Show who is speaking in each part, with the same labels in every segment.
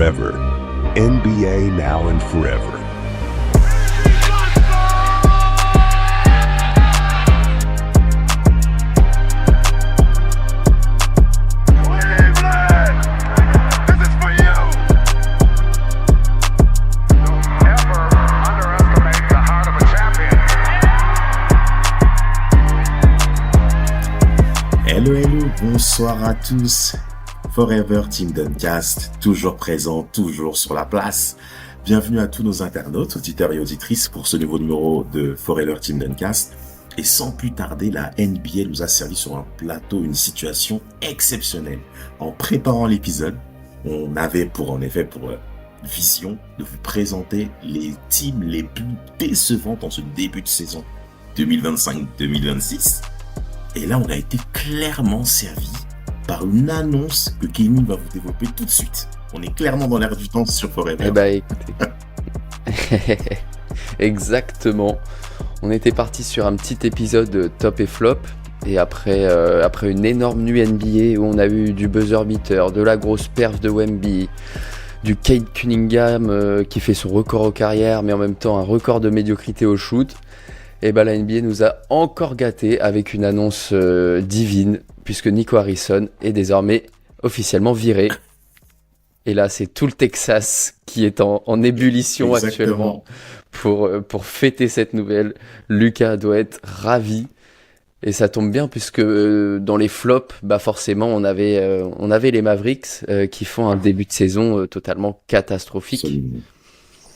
Speaker 1: forever. NBA now and forever.
Speaker 2: Hello, bonsoir à tous. Forever Team Duncast, toujours présent, toujours sur la place. Bienvenue à tous nos internautes, auditeurs et auditrices pour ce nouveau numéro de Forever Team Duncast. Et sans plus tarder, la NBA nous a servi sur un plateau une situation exceptionnelle. En préparant l'épisode, on avait pour vision de vous présenter les teams les plus décevantes en ce début de saison 2025-2026. Et là, on a été clairement servi par une annonce que Kevin va vous développer tout de suite. On est clairement dans l'air du temps sur Forever.
Speaker 3: Eh bah écoutez, exactement. On était parti sur un petit épisode top et flop. Et après une énorme nuit NBA où on a eu du buzzer beater, de la grosse perf de Wemby, du Cade Cunningham qui fait son record en carrière, mais en même temps un record de médiocrité au shoot. Et bah la NBA nous a encore gâtés avec une annonce divine, puisque Nico Harrison est désormais officiellement viré. Et là, c'est tout le Texas qui est en ébullition actuellement pour fêter cette nouvelle. Lucas doit être ravi. Et ça tombe bien, puisque dans les flops, bah forcément, on avait les Mavericks qui font un début de saison totalement catastrophique.
Speaker 2: Absolument.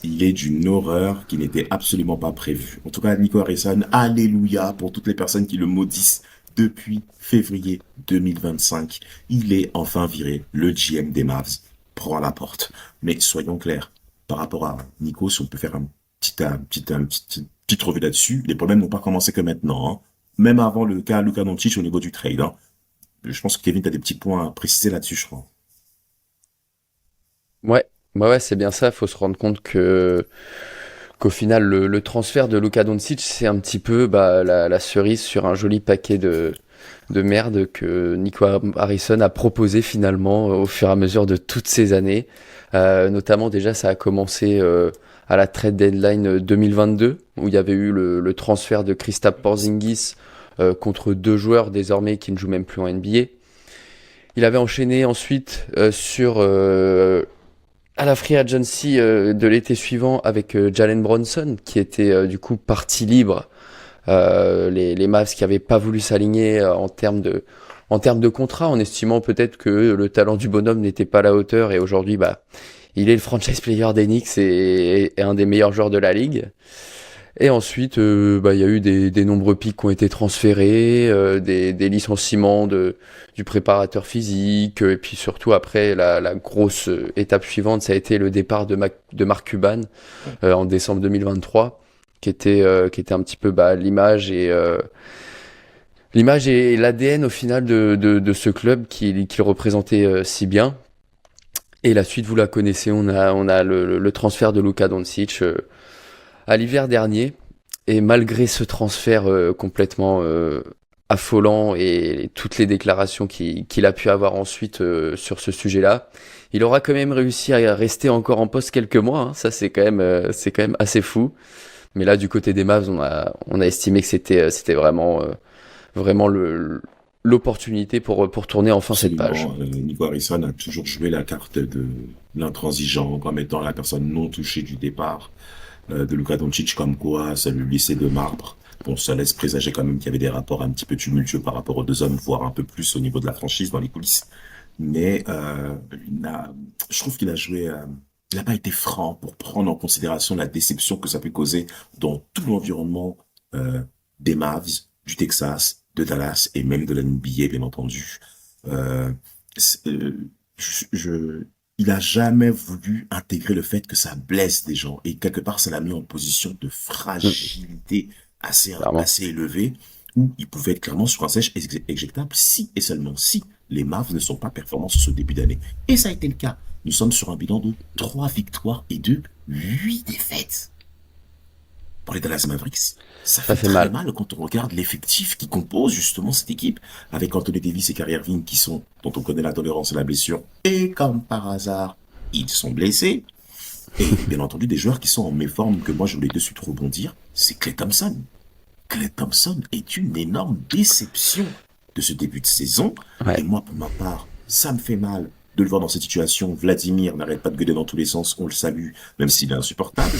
Speaker 2: Il est d'une horreur qui n'était absolument pas prévue. En tout cas, Nico Harrison, alléluia pour toutes les personnes qui le maudissent depuis février 2025. Il est enfin viré. Le GM des Mavs prend la porte. Mais soyons clairs, par rapport à Nico, si on peut faire une petite revue là-dessus, les problèmes n'ont pas commencé que maintenant. Hein. Même avant le cas Luka Doncic au niveau du trade. Hein. Je pense que Kevin, tu as des petits points à préciser là-dessus, je crois.
Speaker 3: Ouais, c'est bien ça. Il faut se rendre compte qu'au final, le transfert de Luka Doncic, c'est un petit peu la cerise sur un joli paquet de merde que Nico Harrison a proposé finalement au fur et à mesure de toutes ces années. Notamment, déjà, ça a commencé à la trade deadline 2022, où il y avait eu le transfert de Kristaps Porzingis contre deux joueurs désormais qui ne jouent même plus en NBA. Il avait enchaîné ensuite à la free agency de l'été suivant avec Jalen Brunson, qui était du coup partie libre. Les Mavs qui n'avaient pas voulu s'aligner en termes de contrat, en estimant peut-être que le talent du bonhomme n'était pas à la hauteur. Et aujourd'hui, il est le franchise player des Knicks et un des meilleurs joueurs de la ligue. Et ensuite, il y a eu des nombreux pics qui ont été transférés, des licenciements du préparateur physique, et puis surtout après la grosse étape suivante, ça a été le départ de Mark Cuban en décembre 2023, qui était un petit peu l'image et l'ADN au final de ce club qu'il représentait si bien. Et la suite, vous la connaissez, on a le transfert de Luka Doncic à l'hiver dernier, et malgré ce transfert complètement affolant et toutes les déclarations qu'il a pu avoir ensuite sur ce sujet-là, il aura quand même réussi à rester encore en poste quelques mois. Hein. Ça, c'est quand même assez fou. Mais là, du côté des Mavs, on a estimé que c'était vraiment l'opportunité pour tourner enfin cette page.
Speaker 2: Nico Harrison a toujours joué la carte de l'intransigeant comme étant la personne non touchée du départ de Luka Doncic, comme quoi ça lui laissait de marbre. Bon, ça laisse présager quand même qu'il y avait des rapports un petit peu tumultueux par rapport aux deux hommes, voire un peu plus au niveau de la franchise dans les coulisses. Mais je trouve qu'il a joué, il n'a pas été franc pour prendre en considération la déception que ça peut causer dans tout l'environnement des Mavs, du Texas, de Dallas et même de la NBA, bien entendu. Il a jamais voulu intégrer le fait que ça blesse des gens, et quelque part ça l'a mis en position de fragilité assez élevée, où il pouvait être clairement sur un siège éjectable si et seulement si les Mavs ne sont pas performants sur ce début d'année. Et ça a été le cas. Nous sommes sur un bilan de 3 victoires et de 8 défaites. Pour les Dallas Mavericks, ça fait très mal quand on regarde l'effectif qui compose justement cette équipe, avec Anthony Davis et Kyrie Irving dont on connaît la tolérance à la blessure, et comme par hasard, ils sont blessés. Et bien entendu, des joueurs qui sont en méforme, que moi je voulais de suite rebondir, c'est Klay Thompson. Klay Thompson est une énorme déception de ce début de saison. Et
Speaker 3: Ouais.
Speaker 2: moi, pour ma part, ça me fait mal de le voir dans cette situation. Vladimir n'arrête pas de gueuler dans tous les sens, on le salue, même s'il est insupportable.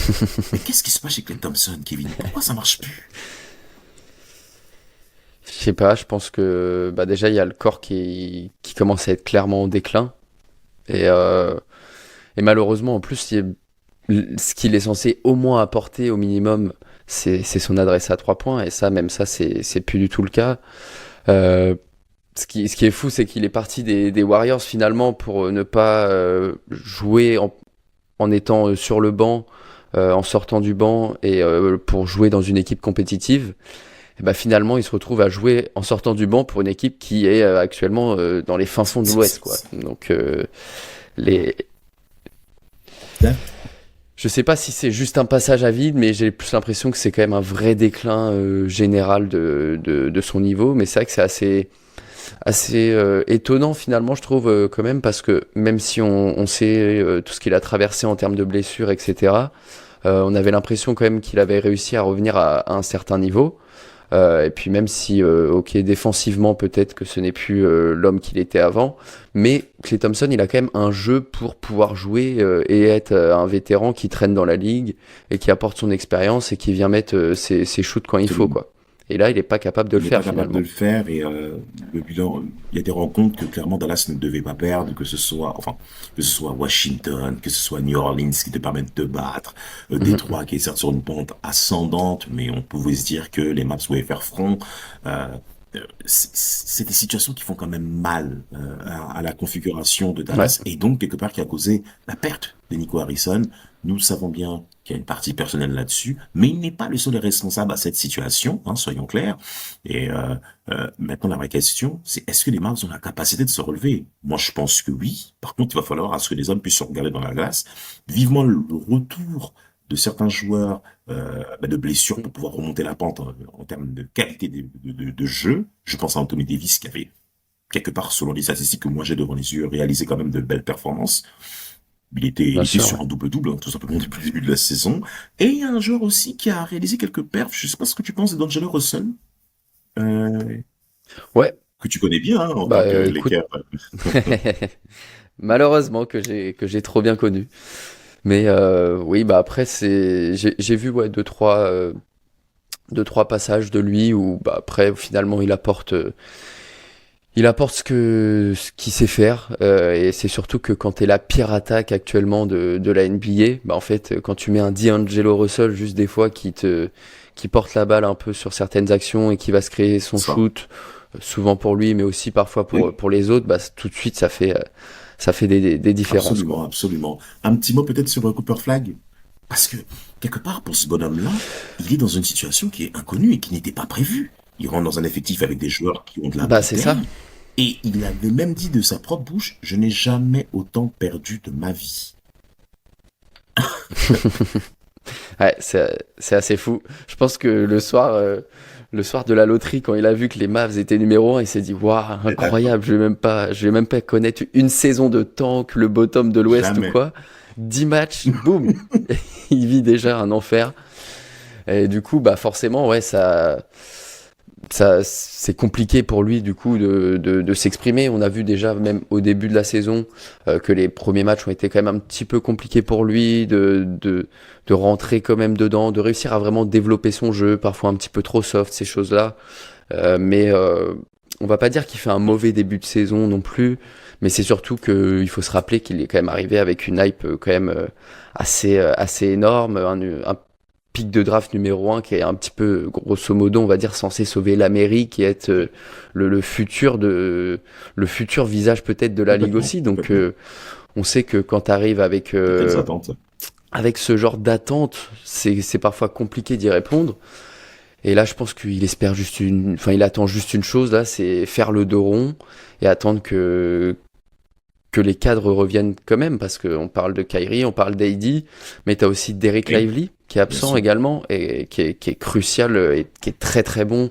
Speaker 2: Mais qu'est-ce qui se passe chez Klay Thompson, Kevin? Pourquoi ça marche plus?
Speaker 3: Je sais pas, je pense que bah déjà il y a le corps qui commence à être clairement en déclin. Et, euh, et malheureusement, en plus, ce qu'il est censé au moins apporter au minimum, c'est son adresse à 3 points. Et ça, même ça, c'est plus du tout le cas. Euh, ce qui est fou, c'est qu'il est parti des Warriors finalement pour ne pas jouer en étant sur le banc, en sortant du banc et pour jouer dans une équipe compétitive. Et bah finalement, il se retrouve à jouer en sortant du banc pour une équipe qui est actuellement dans les fins fonds de l'Ouest, quoi. Donc les, je sais pas si c'est juste un passage à vide, mais j'ai plus l'impression que c'est quand même un vrai déclin général de son niveau. Mais c'est vrai que c'est assez étonnant finalement, je trouve quand même, parce que même si on sait tout ce qu'il a traversé en termes de blessures, etc., on avait l'impression quand même qu'il avait réussi à revenir à un certain niveau. Et puis même si, ok, défensivement peut-être que ce n'est plus l'homme qu'il était avant, mais Klay Thompson, il a quand même un jeu pour pouvoir jouer et être un vétéran qui traîne dans la ligue et qui apporte son expérience et qui vient mettre ses shoots quand il faut,
Speaker 2: Absolument.
Speaker 3: quoi. Et là, il est pas capable de le
Speaker 2: Il n'est pas
Speaker 3: faire
Speaker 2: capable de
Speaker 3: finalement.
Speaker 2: le faire et le bilan, il y a des rencontres que clairement Dallas ne devait pas perdre, que ce soit Washington, que ce soit New Orleans qui te permettent de battre,
Speaker 3: Mhm.
Speaker 2: Détroit qui est certes sur une pente ascendante, mais on pouvait se dire que les Maps pouvaient faire front. Euh, c'est des situations qui font quand même mal à la configuration de
Speaker 3: Ouais,
Speaker 2: Dallas et donc quelque part qui a causé la perte de Nico Harrison. Nous savons bien qu'il y a une partie personnelle là-dessus, mais il n'est pas le seul responsable à cette situation, hein, soyons clairs. Et maintenant, la vraie question, c'est est-ce que les Mavs ont la capacité de se relever? Moi, je pense que oui. Par contre, il va falloir à ce que les hommes puissent se regarder dans la glace. Vivement le retour de certains joueurs de blessures pour pouvoir remonter la pente en termes de qualité de jeu. Je pense à Anthony Davis qui avait, quelque part, selon les statistiques que moi j'ai devant les yeux, réalisé quand même de belles performances. Il
Speaker 3: bien
Speaker 2: était
Speaker 3: sûr,
Speaker 2: sur
Speaker 3: ouais.
Speaker 2: un double-double, hein, tout simplement depuis le début de la saison. Et il y a un joueur aussi qui a réalisé quelques perfs. Je sais pas ce que tu penses d'Angelo Russell, euh,
Speaker 3: Ouais,
Speaker 2: que tu connais bien hein, en
Speaker 3: bah
Speaker 2: tant que
Speaker 3: écoute,
Speaker 2: Laker.
Speaker 3: malheureusement que j'ai trop bien connu. Mais oui, bah après j'ai vu ouais deux trois passages de lui où bah après finalement il apporte ce qu'il sait faire et c'est surtout que quand t'es la pire attaque actuellement de la NBA, bah en fait quand tu mets un D'Angelo Russell juste des fois qui porte la balle un peu sur certaines actions et qui va se créer son
Speaker 2: Ça.
Speaker 3: shoot souvent pour lui mais aussi parfois pour
Speaker 2: Oui,
Speaker 3: pour les autres, bah tout de suite ça fait des différences, quoi.
Speaker 2: absolument, absolument. Un petit mot peut-être sur Cooper Flag. Parce que, quelque part, pour ce bonhomme-là, il est dans une situation qui est inconnue et qui n'était pas prévue. Il rentre dans un effectif avec des joueurs qui ont de la
Speaker 3: Bah c'est ça.
Speaker 2: bouteille. Et il avait même dit de sa propre bouche, je n'ai jamais autant perdu de ma vie.
Speaker 3: Ouais, c'est assez fou. Je pense que le soir de la loterie, quand il a vu que les Mavs étaient numéro 1, il s'est dit, waouh, incroyable, je vais même pas connaître une saison de tank, le bottom de l'Ouest ou
Speaker 2: Jamais.
Speaker 3: quoi. 10 matchs, boum, il vit déjà un enfer. Et du coup, bah forcément, ouais, ça, c'est compliqué pour lui du coup de s'exprimer. On a vu déjà même au début de la saison que les premiers matchs ont été quand même un petit peu compliqués pour lui, de rentrer quand même dedans, de réussir à vraiment développer son jeu, parfois un petit peu trop soft, ces choses-là. Mais on va pas dire qu'il fait un mauvais début de saison non plus, mais c'est surtout qu'il faut se rappeler qu'il est quand même arrivé avec une hype quand même assez énorme, un pic de draft numéro 1 qui est un petit peu, grosso modo, on va dire, censé sauver l'Amérique et être le futur visage peut-être de la ligue
Speaker 2: Complètement,
Speaker 3: aussi. Donc
Speaker 2: complètement.
Speaker 3: on sait que quand tu arrives
Speaker 2: De telles attentes.
Speaker 3: avec ce genre d'attente, c'est parfois compliqué d'y répondre. Et là, je pense qu'il espère enfin, il attend juste une chose là, c'est faire le dos rond et attendre que les cadres reviennent quand même, parce qu'on parle de Kyrie, on parle d'AD, mais tu as aussi Derek
Speaker 2: Oui,
Speaker 3: Lively qui est
Speaker 2: bien
Speaker 3: absent
Speaker 2: sûr.
Speaker 3: également et qui est crucial et qui est très très bon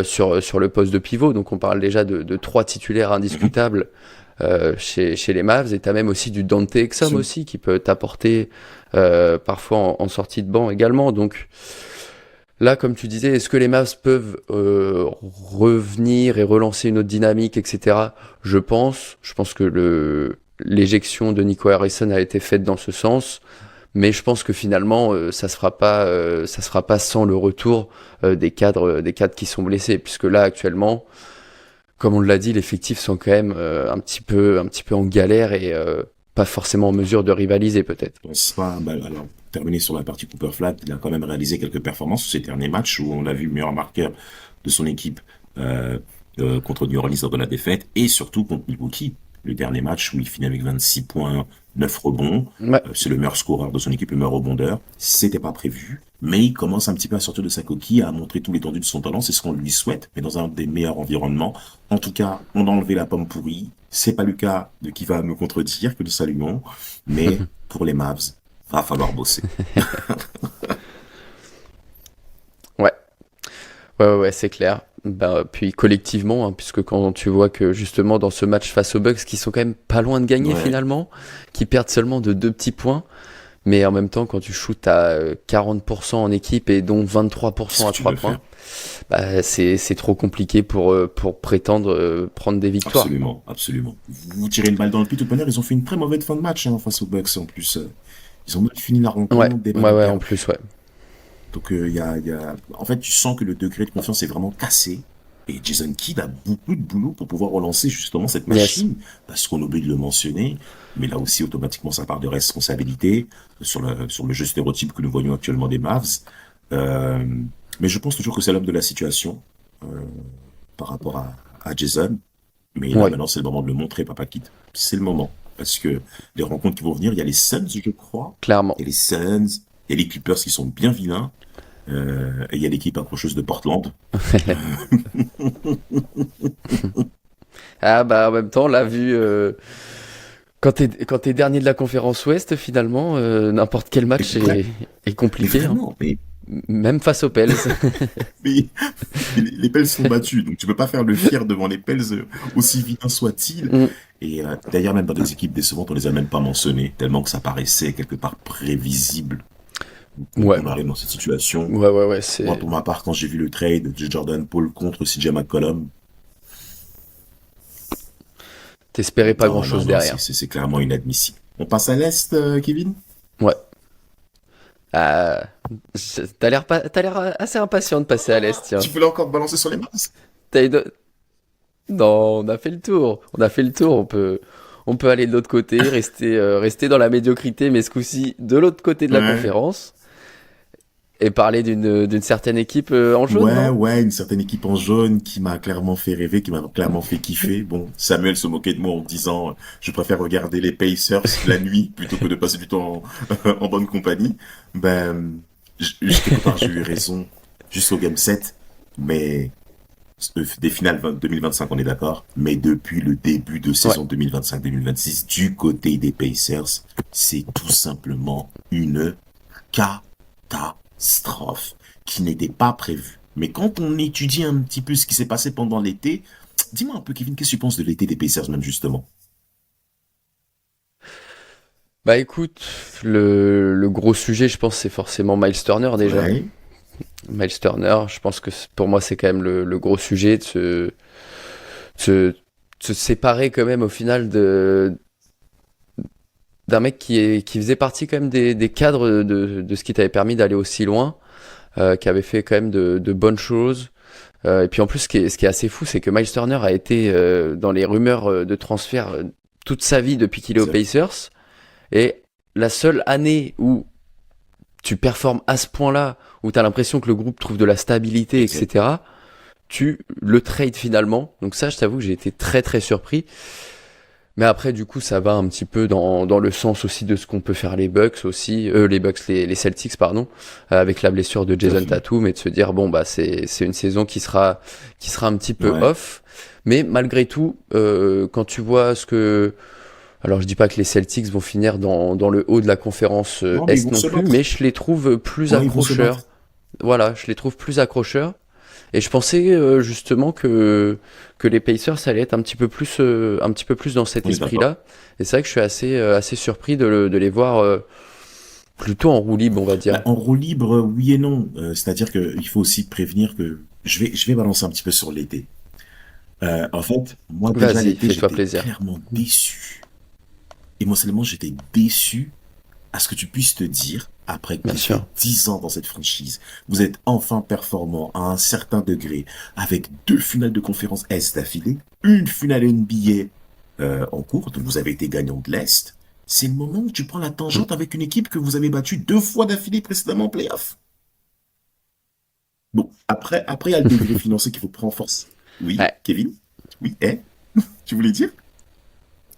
Speaker 3: sur le poste de pivot. Donc on parle déjà de trois titulaires
Speaker 2: Mhm.
Speaker 3: indiscutables chez les Mavs. Et t'as même aussi du Dante Exum aussi qui peut t'apporter parfois en sortie de banc également. Donc là, comme tu disais, est-ce que les Mavs peuvent revenir et relancer une autre dynamique, etc. Je pense que l'éjection de Nico Harrison a été faite dans ce sens. Mais je pense que finalement, ça se fera pas sans le retour des cadres qui sont blessés, puisque là actuellement, comme on l'a dit, les effectifs sont quand même un petit peu en galère et pas forcément en mesure de rivaliser peut-être.
Speaker 2: Je pense pas. Alors, terminé sur la partie Cooper Flat, il a quand même réalisé quelques performances sur ces derniers matchs où on l'a vu meilleur marqueur de son équipe contre New Orleans lors de la défaite et surtout contre Milwaukee. Le dernier match où il finit avec 26 points, 9 rebonds.
Speaker 3: Ouais.
Speaker 2: C'est le meilleur scoreur de son équipe, le meilleur rebondeur. C'était pas prévu. Mais il commence un petit peu à sortir de sa coquille, à montrer tout l'étendue de son talent. C'est ce qu'on lui souhaite, mais dans un des meilleurs environnements. En tout cas, on a enlevé la pomme pourrie. C'est pas le cas de qui va me contredire, que nous saluons. Mais pour les Mavs, va falloir bosser.
Speaker 3: Ouais, c'est clair. Puis collectivement, hein, puisque quand tu vois que justement dans ce match face aux Bucks, qui sont quand même pas loin de gagner finalement, qui perdent seulement de 2 petits points, mais en même temps quand tu shootes à 40% en équipe et dont 23% à 3 points, c'est trop compliqué pour prétendre prendre des victoires.
Speaker 2: Absolument. Vous tirez une balle dans le pied. De toute manière, ils ont fait une très mauvaise fin de match face aux Bucks en plus. Ils ont mal fini la rencontre.
Speaker 3: Ouais, en plus, ouais.
Speaker 2: Donc en fait, tu sens que le degré de confiance est vraiment cassé. Et Jason Kidd a beaucoup de boulot pour pouvoir relancer justement cette machine, parce qu'on oublie de le mentionner. Mais là aussi, automatiquement, ça part de responsabilité sur le jeu stéréotype que nous voyons actuellement des Mavs. Mais je pense toujours que c'est l'homme de la situation par rapport à Jason. Mais là, maintenant, c'est le moment de le montrer, Papa Kidd. C'est le moment. Parce que les rencontres qui vont venir, il y a les Suns, je crois.
Speaker 3: Clairement.
Speaker 2: Et les Suns, et les Clippers qui sont bien vilains. Et il y a l'équipe accrocheuse de Portland.
Speaker 3: En même temps, là, vu quand t'es dernier de la conférence Ouest, finalement, n'importe quel match est compliqué.
Speaker 2: Mais vraiment,
Speaker 3: même face aux Pels.
Speaker 2: mais les Pels sont battus, donc tu peux pas faire le fier devant les Pels, aussi vilains soient-ils. Et d'ailleurs, même dans des équipes décevantes, on les a même pas mentionnés, tellement que ça paraissait quelque part prévisible. On arrive dans cette situation.
Speaker 3: Ouais,
Speaker 2: Moi, pour ma part, quand j'ai vu le trade de Jordan Poole contre CJ McCollum,
Speaker 3: t'espérais pas grand-chose derrière.
Speaker 2: C'est clairement inadmissible. On passe à l'Est, Kevin ?
Speaker 3: Ouais. T'as l'air assez impatient de passer à l'Est, tiens.
Speaker 2: Tu voulais encore te balancer sur les Mavs ?
Speaker 3: Non, on a fait le tour. On peut aller de l'autre côté, rester dans la médiocrité, mais ce coup-ci de l'autre côté de la conférence. Et parler d'une certaine équipe en jaune.
Speaker 2: Une certaine équipe en jaune qui m'a clairement fait rêver, qui m'a clairement fait kiffer. Bon, Samuel se moquait de moi en me disant je préfère regarder les Pacers la nuit plutôt que de passer du temps en bonne compagnie. Quelque part, j'ai eu raison jusqu'au Game 7, mais des finales 2025, on est d'accord. Mais depuis le début de saison 2025-2026, du côté des Pacers, c'est tout simplement une catastrophe qui n'était pas prévue. Mais quand on étudie un petit peu ce qui s'est passé pendant l'été, dis-moi un peu, Kevin, qu'est-ce que tu penses de l'été des Pacers, même justement ?
Speaker 3: Écoute, le gros sujet, je pense, c'est forcément Miles Turner déjà.
Speaker 2: Ouais.
Speaker 3: Miles Turner, je pense que pour moi, c'est quand même le gros sujet de se séparer quand même au final d'un mec qui faisait partie quand même des cadres de ce qui t'avait permis d'aller aussi loin, qui avait fait quand même de bonnes choses. Et puis en plus, ce qui est assez fou, c'est que Miles Turner a été dans les rumeurs de transfert toute sa vie depuis qu'il est aux Pacers. Et la seule année où tu performes à ce point-là, où tu as l'impression que le groupe trouve de la stabilité, etc., tu le trades finalement. Donc ça, je t'avoue que j'ai été très très surpris. Mais après, du coup, ça va un petit peu dans le sens aussi de ce qu'on peut faire les Bucks aussi, les Celtics, pardon, avec la blessure de Jason Tatum, et de se dire c'est une saison qui sera un petit peu off. Mais malgré tout, quand tu vois ce que, alors je dis pas que les Celtics vont finir dans le haut de la conférence Est non plus, mais je les trouve plus accrocheurs. Voilà, je les trouve plus accrocheurs. Et je pensais justement que les Pacers allaient être un petit peu plus dans cet
Speaker 2: On est d'accord.
Speaker 3: esprit-là. Et c'est vrai que je suis assez surpris de les voir plutôt en roue libre, on va
Speaker 2: Bah,
Speaker 3: dire.
Speaker 2: en roue libre, oui et non. C'est-à-dire que il faut aussi prévenir que je vais balancer un petit peu sur l'été. En fait, moi déjà
Speaker 3: Vas-y,
Speaker 2: l'été,
Speaker 3: fais-toi
Speaker 2: j'étais
Speaker 3: plaisir.
Speaker 2: clairement déçu. Émotionnellement, j'étais déçu à ce que tu puisses te dire, après que
Speaker 3: Bien
Speaker 2: tu fait
Speaker 3: sûr.
Speaker 2: 10 ans dans cette franchise, vous êtes enfin performant à un certain degré, avec 2 finales de conférence Est d'affilée, une finale NBA en cours, donc vous avez été gagnant de l'Est. C'est le moment où tu prends la
Speaker 3: Mm.
Speaker 2: tangente avec une équipe que vous avez battue 2 fois d'affilée précédemment en playoff. Bon, après, il y a le degré financier qu'il faut prendre en force. Oui,
Speaker 3: Ouais,
Speaker 2: Kevin? Oui, tu voulais dire?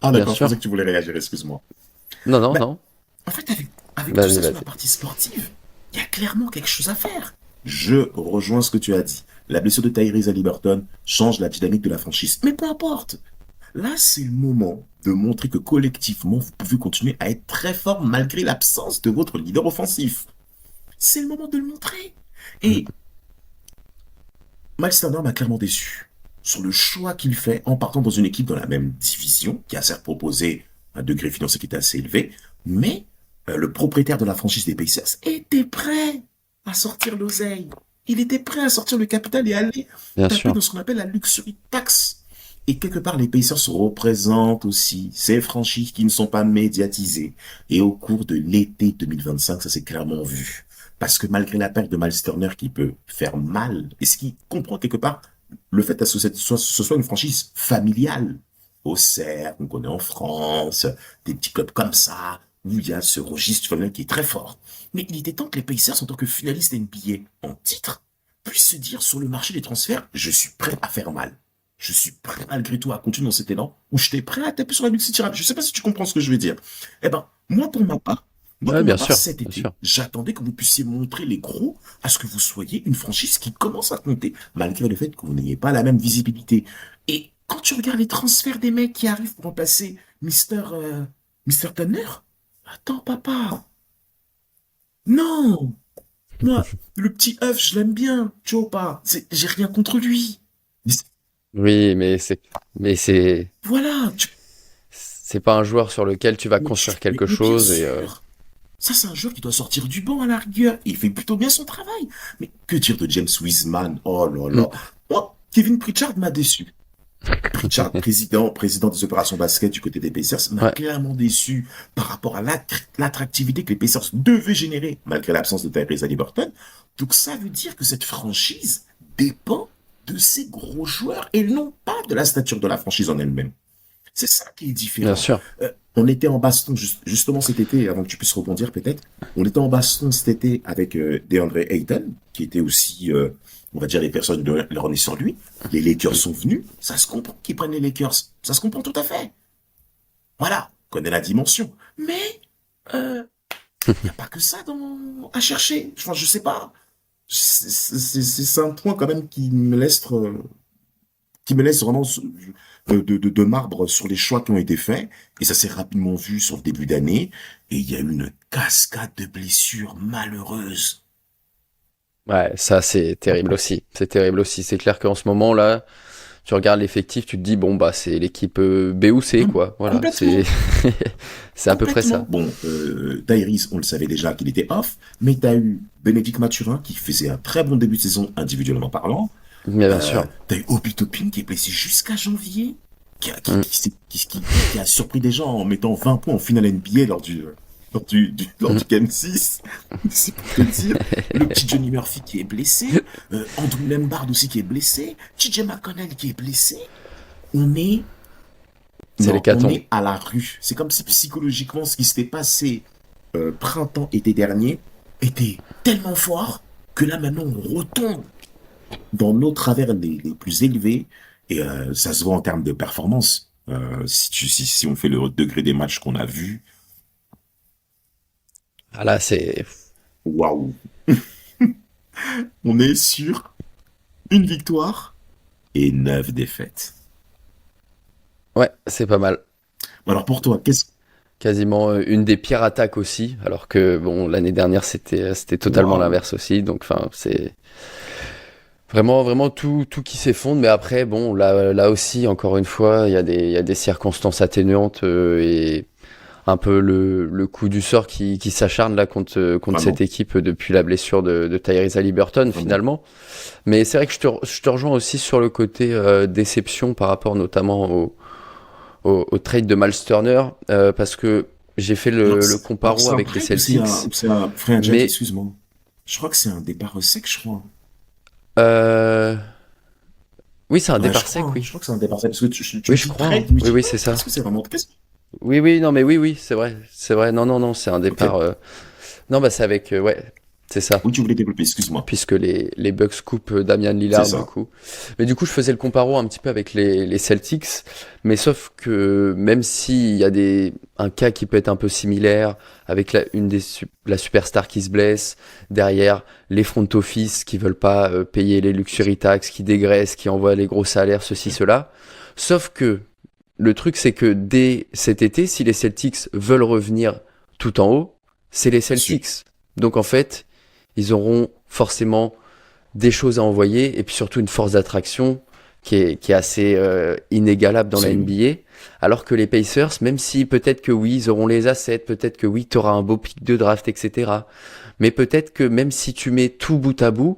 Speaker 2: Ah
Speaker 3: bien
Speaker 2: d'accord, je
Speaker 3: sûr.
Speaker 2: pensais que tu voulais réagir, excuse-moi.
Speaker 3: Non, non,
Speaker 2: Ben,
Speaker 3: non.
Speaker 2: en fait, avec tout
Speaker 3: Vas-y,
Speaker 2: ça sur la
Speaker 3: vas-y.
Speaker 2: partie sportive, il y a clairement quelque chose à faire. Je rejoins ce que tu as dit. La blessure de Tyrese Haliburton change la dynamique de la franchise. Mais peu importe. Là, c'est le moment de montrer que collectivement, vous pouvez continuer à être très fort malgré l'absence de votre leader offensif. C'est le moment de le montrer.
Speaker 3: Mm.
Speaker 2: Et Miles Turner m'a clairement déçu sur le choix qu'il fait en partant dans une équipe dans la même division, qui a certes proposé un degré financier qui était assez élevé, mais le propriétaire de la franchise des Pacers était prêt à sortir l'oseille. Il était prêt à sortir le capital et aller
Speaker 3: Bien
Speaker 2: taper
Speaker 3: sûr.
Speaker 2: dans ce qu'on appelle la luxury tax. Et quelque part, les Pacers représentent aussi ces franchises qui ne sont pas médiatisées. Et au cours de l'été 2025, ça s'est clairement vu. Parce que malgré la perte de Miles Turner qui peut faire mal, et ce qui comprend quelque part le fait que ce soit une franchise familiale, au Auxerre, qu'on connaît en France, des petits clubs comme ça, où il y a ce registre familial qui est très fort. Mais il était temps que les Pacers, en tant que finalistes NBA en titre, puissent se dire sur le marché des transferts, je suis prêt à faire mal. Je suis prêt malgré tout à continuer dans cet élan, où j'étais prêt à taper sur la luxe tirable. Je sais pas si tu comprends ce que je veux dire. Eh ben, moi,
Speaker 3: Ouais,
Speaker 2: pour ma
Speaker 3: bien
Speaker 2: part,
Speaker 3: sûr.
Speaker 2: cet
Speaker 3: Bien
Speaker 2: été,
Speaker 3: sûr.
Speaker 2: j'attendais que vous puissiez montrer les gros à ce que vous soyez une franchise qui commence à compter, malgré le fait que vous n'ayez pas la même visibilité. Et quand tu regardes les transferts des mecs qui arrivent pour remplacer Mister Turner, attends, papa. Non! Moi, le petit œuf, je l'aime bien, tu vois pas. J'ai rien contre lui. Mais
Speaker 3: Oui, mais
Speaker 2: voilà,
Speaker 3: c'est pas un joueur sur lequel tu vas
Speaker 2: mais,
Speaker 3: construire quelque
Speaker 2: mais bien
Speaker 3: chose et
Speaker 2: sûr. Ça, c'est un joueur qui doit sortir du banc à la rigueur. Il fait plutôt bien son travail. Mais que dire de James Wiseman? Oh là
Speaker 3: mm,
Speaker 2: là. Oh, Kevin Pritchard m'a déçu. Pritchard, président des opérations basket du côté des Pacers, m'a
Speaker 3: ouais,
Speaker 2: clairement déçu par rapport à l'attractivité que les Pacers devaient générer, malgré l'absence de Tyrese Haliburton. Donc ça veut dire que cette franchise dépend de ces gros joueurs et non pas de la stature de la franchise en elle-même. C'est ça qui est
Speaker 3: bien
Speaker 2: différent.
Speaker 3: sûr.
Speaker 2: On était en baston justement cet été, avant que tu puisses rebondir peut-être. On était en baston cet été avec DeAndre Ayton, qui était aussi, on va dire, les personnes de leur nez sur lui. Les Lakers sont venus. Ça se comprend qu'ils prennent les Lakers. Ça se comprend tout à fait. Voilà, on connaît la dimension. Mais il n'y a pas que ça à chercher. Enfin, je sais pas. C'est un point quand même qui me laisse vraiment de marbre sur les choix qui ont été faits. Et ça s'est rapidement vu sur le début d'année. Et il y a eu une cascade de blessures malheureuses.
Speaker 3: Ouais, ça c'est terrible aussi. C'est terrible aussi. C'est clair qu'en ce moment là, tu regardes l'effectif, tu te dis bon bah c'est l'équipe B ou C
Speaker 2: Non,
Speaker 3: quoi. Voilà, c'est
Speaker 2: complètement.
Speaker 3: c'est à peu près
Speaker 2: Complètement.
Speaker 3: ça.
Speaker 2: Bon, Tyrese, on le savait déjà qu'il était off, mais t'as eu Bénédicte Mathurin qui faisait un très bon début de saison individuellement parlant.
Speaker 3: Mais bien sûr.
Speaker 2: T'as eu Obi Toppin qui est blessé jusqu'à janvier, qui a, qui,
Speaker 3: Mm,
Speaker 2: qui, s'est- qui a surpris des gens en mettant 20 points en finale NBA lors du Game 6. C'est pour te dire. Le petit Johnny Murphy qui est blessé, Andrew Lembard aussi qui est blessé, TJ McConnell qui est blessé. On est,
Speaker 3: c'est
Speaker 2: non, on
Speaker 3: l'hécatombe.
Speaker 2: est à la rue. C'est comme si psychologiquement ce qui s'était passé printemps-été dernier était tellement fort que là maintenant on retombe dans nos travers les plus élevés et ça se voit en termes de performance. Si on fait le degré des matchs qu'on a vus,
Speaker 3: Ah là c'est
Speaker 2: waouh, on est sur une victoire et 9 défaites.
Speaker 3: ouais, c'est pas mal.
Speaker 2: Alors pour toi, qu'est-ce
Speaker 3: Quasiment une des pires attaques aussi, alors que bon l'année dernière c'était totalement
Speaker 2: waouh,
Speaker 3: l'inverse aussi. Donc enfin Vraiment, vraiment tout qui s'effondre. Mais après, bon, là aussi, encore une fois, il y a des circonstances atténuantes et un peu le coup du sort qui s'acharne là contre cette
Speaker 2: Vraiment,
Speaker 3: équipe depuis la blessure de Tyrese Haliburton
Speaker 2: vraiment.
Speaker 3: finalement. Mais c'est vrai que je te rejoins aussi sur le côté déception par rapport notamment au trade de Miles Turner parce que j'ai fait
Speaker 2: Alors,
Speaker 3: le
Speaker 2: alors
Speaker 3: comparo
Speaker 2: c'est un
Speaker 3: avec les
Speaker 2: prêt
Speaker 3: Celtics,
Speaker 2: ou c'est un free agent,
Speaker 3: mais
Speaker 2: excuse-moi. Je crois que c'est un départ sec, je crois.
Speaker 3: euh, oui, c'est un
Speaker 2: Ouais, je
Speaker 3: départ
Speaker 2: crois,
Speaker 3: sec,
Speaker 2: hein.
Speaker 3: oui.
Speaker 2: Je crois que c'est un départ sec. Parce que tu
Speaker 3: Oui,
Speaker 2: me
Speaker 3: je
Speaker 2: dis
Speaker 3: crois, hein.
Speaker 2: trade, je me
Speaker 3: Oui,
Speaker 2: dis,
Speaker 3: oui,
Speaker 2: ouais,
Speaker 3: c'est
Speaker 2: est-ce
Speaker 3: ça.
Speaker 2: que c'est vraiment.
Speaker 3: Oui, oui, non, mais oui, oui, c'est vrai, c'est vrai. Non, non, non, c'est un
Speaker 2: Ok.
Speaker 3: départ. Non, bah c'est avec, ouais, c'est ça.
Speaker 2: Oui, tu voulais développer, excuse-moi.
Speaker 3: Puisque les Bucks coupent Damian
Speaker 2: C'est
Speaker 3: Lillard du
Speaker 2: ça.
Speaker 3: coup. Mais du coup, je faisais le comparo un petit peu avec les Celtics, mais sauf que même s'il y a un cas qui peut être un peu similaire avec la superstar qui se blesse, derrière les front office qui veulent pas payer les luxury tax, qui dégraissent, qui envoient les gros salaires, ceci, cela. Sauf que le truc, c'est que dès cet été, si les Celtics veulent revenir tout en haut, c'est les
Speaker 2: Bien sûr.
Speaker 3: Celtics. Donc en fait, ils auront forcément des choses à envoyer et puis surtout une force d'attraction qui est assez inégalable dans la
Speaker 2: Absolument.
Speaker 3: NBA. Alors que les Pacers, même si peut-être que oui, ils auront les assets, peut-être que oui, tu auras un beau pic de draft, etc. Mais peut-être que même si tu mets tout bout à bout,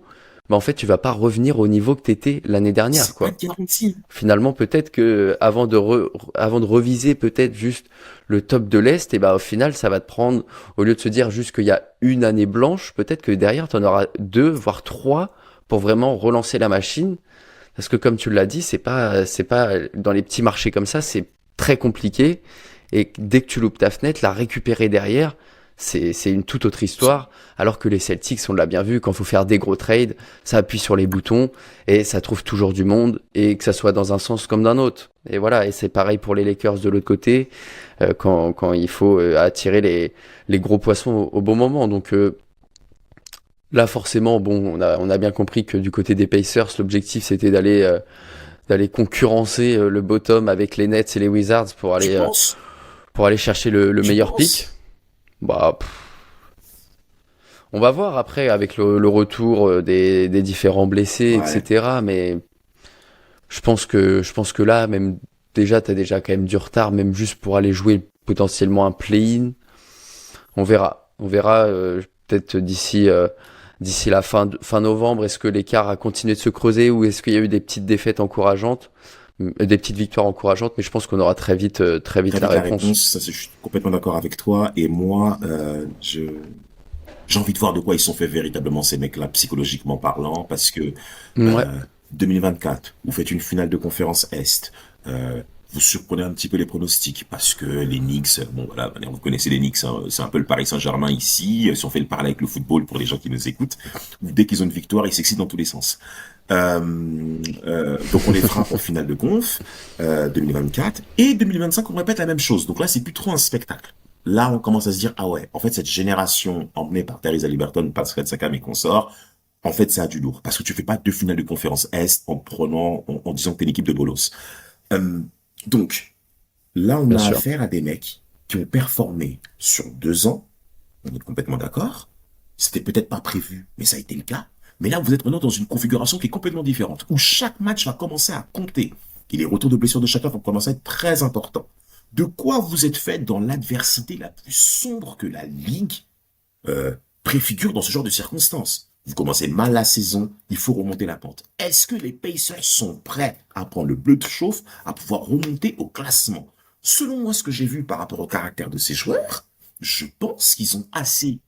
Speaker 3: bah en fait, tu vas pas revenir au niveau que tu étais l'année dernière,
Speaker 2: C'est pas
Speaker 3: quoi.
Speaker 2: garanti.
Speaker 3: Finalement, peut-être que avant de reviser peut-être juste le top de l'Est, et bah au final, ça va te prendre, au lieu de se dire juste qu'il y a une année blanche, peut-être que derrière, tu en auras deux, voire trois, pour vraiment relancer la machine. Parce que comme tu l'as dit, c'est pas dans les petits marchés comme ça, c'est très compliqué. Et dès que tu loupes ta fenêtre, la récupérer derrière, c'est une toute autre histoire. Alors que les Celtics, on l'a bien vu, quand faut faire des gros trades, ça appuie sur les boutons et ça trouve toujours du monde, et que ça soit dans un sens comme dans l'autre. Et voilà, et c'est pareil pour les Lakers de l'autre côté, quand il faut attirer les gros poissons au bon moment. Donc là, forcément, bon, on a bien compris que du côté des Pacers, l'objectif c'était d'aller concurrencer le bottom avec les Nets et les Wizards
Speaker 2: Tu penses?
Speaker 3: pour aller chercher le
Speaker 2: Tu
Speaker 3: meilleur pick.
Speaker 2: penses?
Speaker 3: Bah, on va voir après avec le retour des différents blessés,
Speaker 2: Ouais.
Speaker 3: etc. Mais je pense que là, même déjà, t'as déjà quand même du retard, même juste pour aller jouer potentiellement un play-in. On verra. On verra peut-être d'ici la fin novembre. Est-ce que l'écart a continué de se creuser ou est-ce qu'il y a eu des petites défaites encourageantes, des petites victoires encourageantes? Mais je pense qu'on aura très vite
Speaker 2: Très
Speaker 3: la
Speaker 2: vite la
Speaker 3: réponse.
Speaker 2: réponse, je suis complètement d'accord avec toi. Et moi, j'ai envie de voir de quoi ils sont faits véritablement ces mecs-là, psychologiquement parlant, parce que
Speaker 3: Ouais.
Speaker 2: euh, 2024, vous faites une finale de conférence Est, vous surprenez un petit peu les pronostics, parce que les Knicks, bon voilà, vous connaissez les Knicks, hein, c'est un peu le Paris Saint-Germain ici, si on fait le parallèle avec le football pour les gens qui nous écoutent, dès qu'ils ont une victoire, ils s'excitent dans tous les sens. Donc on les frappe en finale de conf 2024 et 2025 on répète la même chose. Donc là c'est plus trop un spectacle. Là on commence à se dire ah ouais en fait cette génération emmenée par Theresa Liberton, Pascal Siakam et consorts, en fait ça a du lourd parce que tu fais pas deux finales de conférence Est en disant que t'es une équipe de bolos. Euh, donc là on
Speaker 3: Bien
Speaker 2: a
Speaker 3: sûr.
Speaker 2: affaire à des mecs qui ont performé sur 2 ans. On est complètement d'accord. C'était peut-être pas prévu, mais ça a été le cas. Mais là, vous êtes maintenant dans une configuration qui est complètement différente, où chaque match va commencer à compter. Et les retours de blessure de chacun vont commencer à être très importants. De quoi vous êtes fait dans l'adversité la plus sombre que la Ligue préfigure dans ce genre de circonstances? Vous commencez mal la saison, il faut remonter la pente. Est-ce que les Pacers sont prêts à prendre le bleu de chauffe, à pouvoir remonter au classement? Selon moi, ce que j'ai vu par rapport au caractère de ces joueurs, je pense qu'ils ont assez.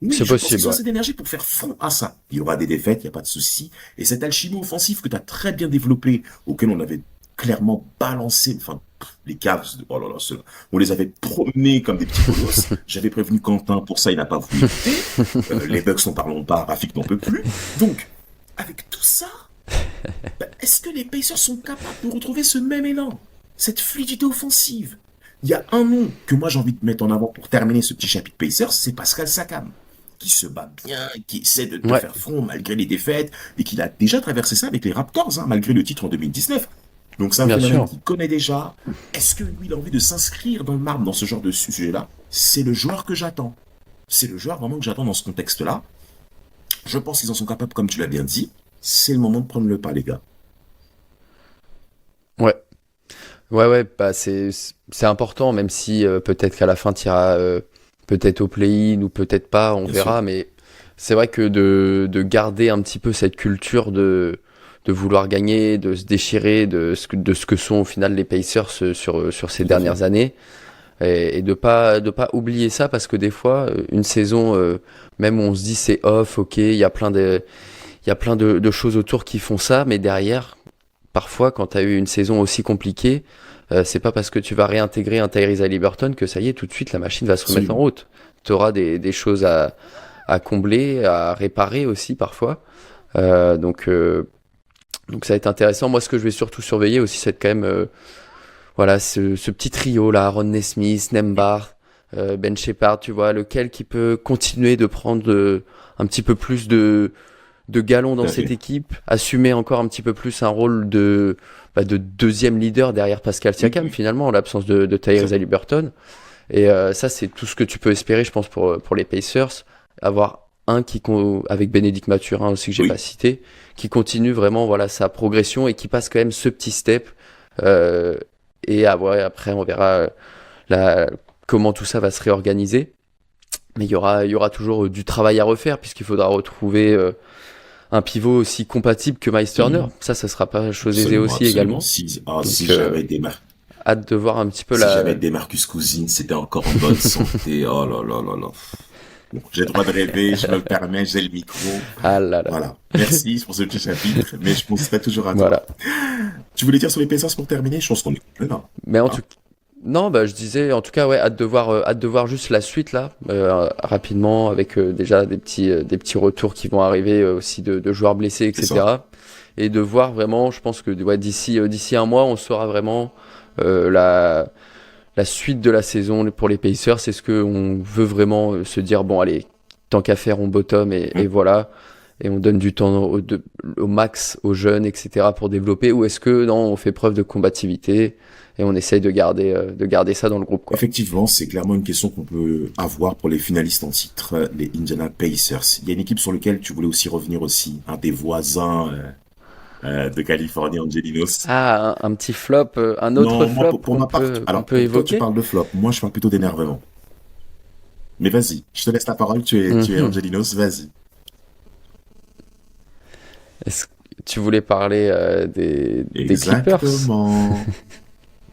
Speaker 2: Oui,
Speaker 3: C'est
Speaker 2: je pense
Speaker 3: possible,
Speaker 2: qu'ils ont
Speaker 3: ouais.
Speaker 2: assez d'énergie pour faire front à ça. Il y aura des défaites, il n'y a pas de souci. Et cette alchimie offensive que tu as très bien développée, auquel on avait clairement balancé, enfin, les Cavs, oh là là, on les avait promenés comme des petits bolos. J'avais prévenu Quentin pour ça, il n'a pas voulu écouter. Les Bucks n'en parlons pas, Rafik n'en peut plus. Donc, avec tout ça, est-ce que les Pacers sont capables de retrouver ce même élan, cette fluidité offensive? Il y a un nom que moi j'ai envie de mettre en avant pour terminer ce petit chapitre Pacers, c'est Pascal Siakam, qui se bat bien, qui essaie de
Speaker 3: Ouais,
Speaker 2: faire front malgré les défaites, et qui a déjà traversé ça avec les Raptors, hein, malgré le titre en 2019. Donc c'est un
Speaker 3: bien
Speaker 2: phénomène
Speaker 3: sûr.
Speaker 2: qu'il connaît déjà. Est-ce que lui, il a envie de s'inscrire dans le marbre dans ce genre de sujet-là? C'est le joueur que j'attends. C'est le joueur vraiment que j'attends dans ce contexte-là. Je pense qu'ils en sont capables, comme tu l'as bien dit. c'est le moment de prendre le pas, les gars.
Speaker 3: Ouais. Ouais, bah c'est important, même si peut-être qu'à la fin, tu iras peut-être au play-in ou peut-être pas, on
Speaker 2: Bien sûr.
Speaker 3: verra. Mais c'est vrai que de garder un petit peu cette culture de vouloir gagner, de se déchirer, de ce que sont au final les Pacers sur ces
Speaker 2: Tout à fait.
Speaker 3: dernières années. Et de pas oublier ça parce que des fois, une saison, même où on se dit c'est off, ok, il y a plein de choses autour qui font ça, mais derrière, parfois, quand tu as eu une saison aussi compliquée, c'est pas parce que tu vas réintégrer un Tyrese Haliburton que ça y est, tout de suite, la machine va se remettre en
Speaker 2: Absolument.
Speaker 3: route. Tu auras des choses à combler, à réparer aussi parfois. Donc ça va être intéressant. Moi, ce que je vais surtout surveiller aussi, c'est quand même voilà, ce petit trio là, Aaron Nesmith, Nembhard, Ben Shepard, tu vois, lequel qui peut continuer de prendre un petit peu plus de galons dans
Speaker 2: Tout à
Speaker 3: cette
Speaker 2: fait.
Speaker 3: équipe, assumer encore un petit peu plus un rôle de deuxième leader derrière Pascal Siakam,
Speaker 2: Mhm.
Speaker 3: finalement, en l'absence de Tyrese
Speaker 2: Exact.
Speaker 3: Haliburton. Et ça, c'est tout ce que tu peux espérer, je pense, pour les Pacers. Avoir un avec Bénédicte Mathurin aussi, que j'ai pas
Speaker 2: Oui.
Speaker 3: cité, qui continue vraiment voilà, sa progression et qui passe quand même ce petit step. Euh, et après, on verra la- comment tout ça va se réorganiser. Mais il y aura toujours du travail à refaire, puisqu'il faudra retrouver un pivot aussi compatible que Miles Turner.
Speaker 2: Mhm.
Speaker 3: Ça sera pas chose aisée
Speaker 2: Absolument,
Speaker 3: aussi
Speaker 2: absolument.
Speaker 3: également.
Speaker 2: Si
Speaker 3: Donc,
Speaker 2: jamais
Speaker 3: hâte de voir un petit peu
Speaker 2: si
Speaker 3: la.
Speaker 2: jamais Demarcus Cousins c'était encore en bonne santé, oh là là là là. Bon, j'ai le droit de rêver, je me le permets, j'ai le micro.
Speaker 3: Ah là là.
Speaker 2: Voilà. Merci pour ce petit chapitre, mais je penserai toujours à toi.
Speaker 3: Voilà.
Speaker 2: Tu voulais dire sur les Pacers pour terminer? Je pense qu'on est complet là.
Speaker 3: Mais en
Speaker 2: Hein?
Speaker 3: tout non, bah, je disais, en tout cas, ouais, hâte de voir juste la suite là, rapidement, avec déjà des petits retours qui vont arriver aussi de joueurs blessés,
Speaker 2: C'est ça.
Speaker 3: etc. Et de voir vraiment, je pense que ouais, d'ici un mois, on saura vraiment la suite de la saison pour les Pacers. Est-ce qu'on veut vraiment se dire, bon, allez, tant qu'à faire, on bottom et
Speaker 2: Hum.
Speaker 3: voilà, et on donne du temps au max aux jeunes, etc. pour développer, ou est-ce que non, on fait preuve de combativité et on essaye de garder ça dans le groupe, quoi.
Speaker 2: Effectivement, c'est clairement une question qu'on peut avoir pour les finalistes en titre, les Indiana Pacers. Il y a une équipe sur laquelle tu voulais aussi revenir aussi, un des voisins de Californie, Angelinos.
Speaker 3: Ah, un petit flop, un autre
Speaker 2: Non, moi,
Speaker 3: flop
Speaker 2: pour
Speaker 3: qu'on
Speaker 2: ma part,
Speaker 3: peut, qu'on
Speaker 2: alors
Speaker 3: peut
Speaker 2: pour toi, tu
Speaker 3: évoquer.
Speaker 2: parles de flop. Moi, je parle plutôt d'énervement. Mais vas-y, je te laisse la parole, tu es
Speaker 3: Mhm.
Speaker 2: Angelinos, vas-y.
Speaker 3: Est-ce que tu voulais parler des Clippers
Speaker 2: Exactement.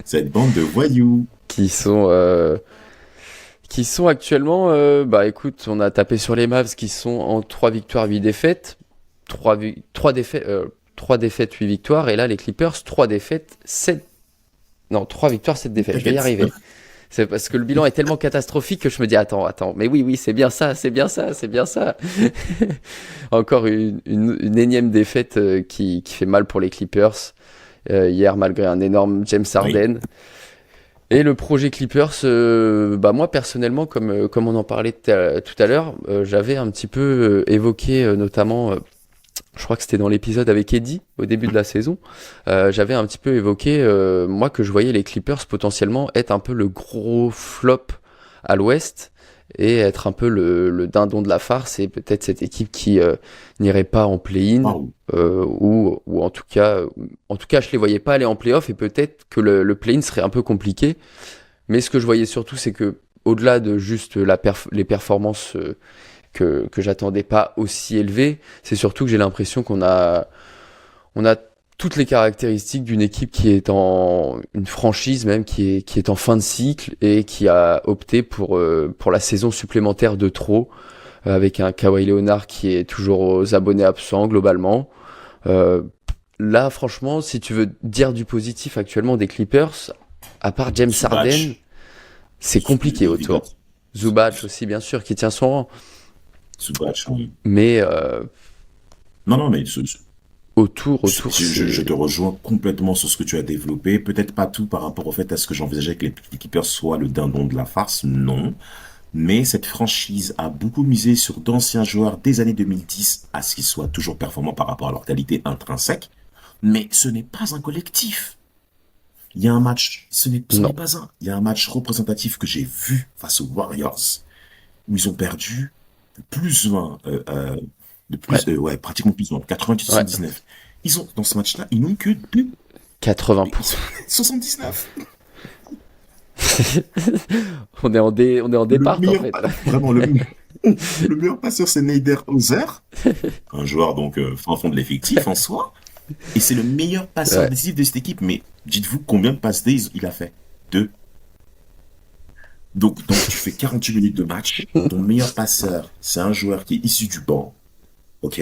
Speaker 2: Cette bande de voyous.
Speaker 3: qui sont, euh, qui sont actuellement, bah écoute, on a tapé sur les Mavs qui sont en 3 victoires, 8 défaites. 3 défaites, 3 défaites, 8 victoires. Et là, les Clippers, 3 défaites, 7. Non, 3 victoires, 7 défaites. Je vais y
Speaker 2: T'inquiète.
Speaker 3: arriver. C'est parce que le bilan est tellement catastrophique que je me dis, attends, mais oui, c'est bien ça, c'est bien ça, c'est bien ça. Encore une énième défaite qui fait mal pour les Clippers hier, malgré un énorme James
Speaker 2: Oui.
Speaker 3: Harden. Et le projet Clippers, bah moi personnellement, comme on en parlait tout à l'heure, j'avais un petit peu évoqué notamment, je crois que c'était dans l'épisode avec Eddie au début de la saison, j'avais un petit peu évoqué moi que je voyais les Clippers potentiellement être un peu le gros flop à l'Ouest et être un peu le dindon de la farce et peut-être cette équipe qui n'irait pas en play-in
Speaker 2: Waouh.
Speaker 3: ou en tout cas je les voyais pas aller en play-off et peut-être que le play-in serait un peu compliqué, mais ce que je voyais surtout c'est que au-delà de juste les performances que j'attendais pas aussi élevées, c'est surtout que j'ai l'impression qu'on a toutes les caractéristiques d'une équipe qui est en une franchise même qui est en fin de cycle et qui a opté pour la saison supplémentaire de trop avec un Kawhi Leonard qui est toujours aux abonnés absents globalement. Euh, Là franchement, si tu veux dire du positif actuellement des Clippers, à part James Harden,
Speaker 2: Zubac.
Speaker 3: c'est compliqué
Speaker 2: Évidemment.
Speaker 3: autour. Zubac aussi bien sûr qui tient son rang,
Speaker 2: Zubac, oui.
Speaker 3: mais
Speaker 2: Non, non, mais
Speaker 3: autour
Speaker 2: je te
Speaker 3: c'est
Speaker 2: rejoins complètement sur ce que tu as développé. Peut-être pas tout par rapport au fait à ce que j'envisageais que les Clippers soient le dindon de la farce, non. Mais cette franchise a beaucoup misé sur d'anciens joueurs des années 2010 à ce qu'ils soient toujours performants par rapport à leur qualité intrinsèque. Mais ce n'est pas un collectif. Il y a un match, ce n'est
Speaker 3: non.
Speaker 2: pas un. Il y a un match représentatif que j'ai vu face aux Warriors où ils ont perdu de plus 20 De plus, pratiquement plus, 98-79. Ils ont, dans ce match-là, ils n'ont que
Speaker 3: 80%.
Speaker 2: 79.
Speaker 3: On est en départ, en fait.
Speaker 2: Vraiment, le meilleur passeur, c'est Neider Hauser. Un joueur, donc, fin fond de l'effectif en soi. Et c'est le meilleur passeur décisif de cette équipe. Mais dites-vous combien de passes D il a fait? 2. Donc, tu fais 48 minutes de match. Ton meilleur passeur, c'est un joueur qui est issu du banc. OK?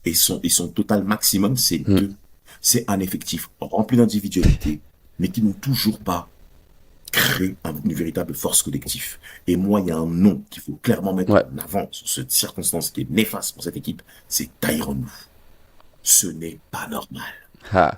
Speaker 2: Et son total maximum, c'est 2. C'est un effectif rempli d'individualité, mais qui n'ont toujours pas créé une véritable force collective. Et moi, il y a un nom qu'il faut clairement mettre en avant sur cette circonstance qui est néfaste pour cette équipe, c'est Tyronn Lue. Ce n'est pas normal.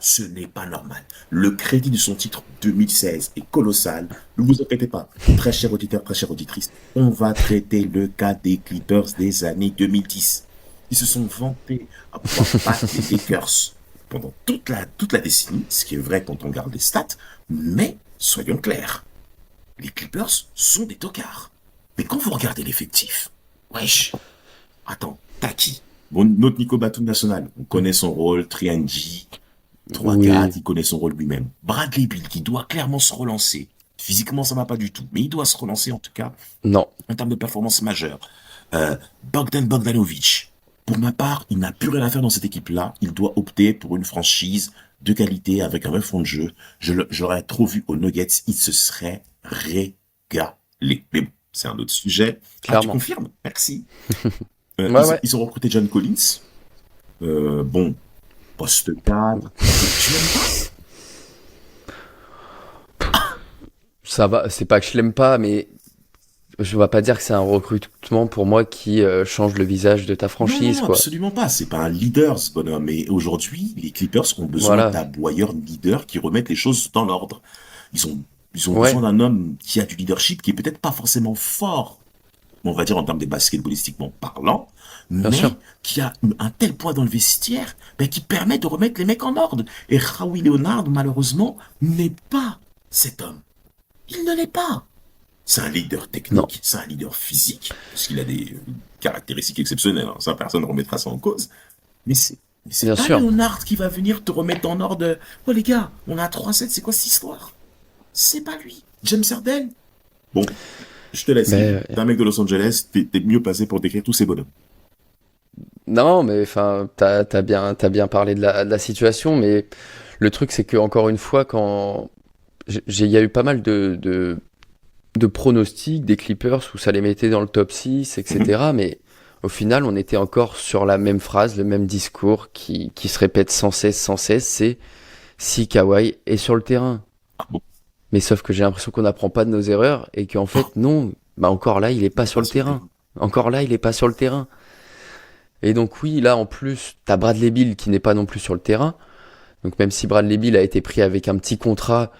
Speaker 2: Ce n'est pas normal. Le crédit de son titre 2016 est colossal. Ne vous inquiétez pas, très cher auditeur, très chère auditrice, on va traiter le cas des Clippers des années 2010. Ils se sont vantés à pouvoir battre les Lakers pendant toute la décennie, ce qui est vrai quand on regarde les stats, mais soyons clairs, les Clippers sont des tocards. Mais quand vous regardez l'effectif, wesh, attends, t'as qui? Bon, notre Nico Batum national, on connaît son rôle, Triangi, 3-4, il connaît son rôle lui-même. Bradley Beal, qui doit clairement se relancer. Physiquement, ça va pas du tout, mais il doit se relancer en tout cas.
Speaker 3: Non.
Speaker 2: En termes de performance majeure. Bogdan Bogdanovic, pour ma part, il n'a plus rien à faire dans cette équipe-là. Il doit opter pour une franchise de qualité avec un vrai fond de jeu. J'aurais trop vu aux Nuggets, il se serait régalé. Mais bon, c'est un autre sujet.
Speaker 3: Clairement.
Speaker 2: Tu confirmes? Merci. Ils ont recruté John Collins. Poste 4. Tu l'aimes pas?
Speaker 3: Ça va, c'est pas que je l'aime pas, mais je vais pas dire que c'est un recrutement pour moi qui change le visage de ta franchise,
Speaker 2: non,
Speaker 3: quoi.
Speaker 2: Absolument pas. C'est pas un leader, ce bonhomme. Mais aujourd'hui, les Clippers ont besoin d'aboyeurs leaders qui remettent les choses dans l'ordre. Ils ont besoin d'un homme qui a du leadership, qui est peut-être pas forcément fort, on va dire en termes de basketballistiquement parlant, mais qui a un tel poids dans le vestiaire, qui permet de remettre les mecs en ordre. Et Kawhi Leonard, malheureusement, n'est pas cet homme. Il ne l'est pas. C'est un leader technique, c'est un leader physique, parce qu'il a des caractéristiques exceptionnelles, hein. Ça, personne ne remettra ça en cause. Mais c'est pas Leonard qui va venir te remettre en ordre. Oh les gars, on a 3-7, c'est quoi cette histoire? C'est pas lui. James Harden. Bon, je te laisse. T'es un mec de Los Angeles, t'es mieux placé pour décrire tous ces bonhommes.
Speaker 3: Non, mais enfin, t'as bien parlé de la situation, mais le truc c'est que encore une fois, quand il y a eu pas mal de pronostics des Clippers où ça les mettait dans le top 6, etc. Mais au final, on était encore sur la même phrase, le même discours qui se répète sans cesse, c'est si Kawhi est sur le terrain. Mais sauf que j'ai l'impression qu'on n'apprend pas de nos erreurs et qu'en fait, non, encore là, il est pas sur le terrain. Encore là, il est pas sur le terrain. Et donc oui, là, en plus, t'as Bradley Beal qui n'est pas non plus sur le terrain. Donc même si Bradley Beal a été pris avec un petit contrat,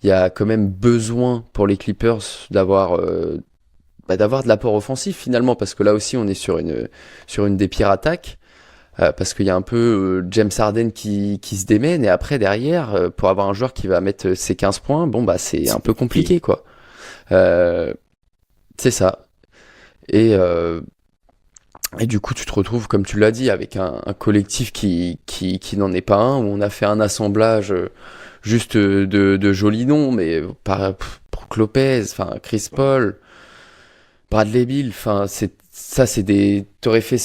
Speaker 3: il y a quand même besoin pour les Clippers d'avoir de l'apport offensif finalement, parce que là aussi on est sur une des pires attaques, parce qu'il y a un peu James Harden qui se démène, et après derrière, pour avoir un joueur qui va mettre ses 15 points, c'est un peu compliqué, quoi. C'est ça. Et du coup tu te retrouves, comme tu l'as dit, avec un collectif qui n'en est pas un, où on a fait un assemblage juste de jolis noms, mais Brook Lopez, Chris Paul, Bradley Beal, t'aurais fait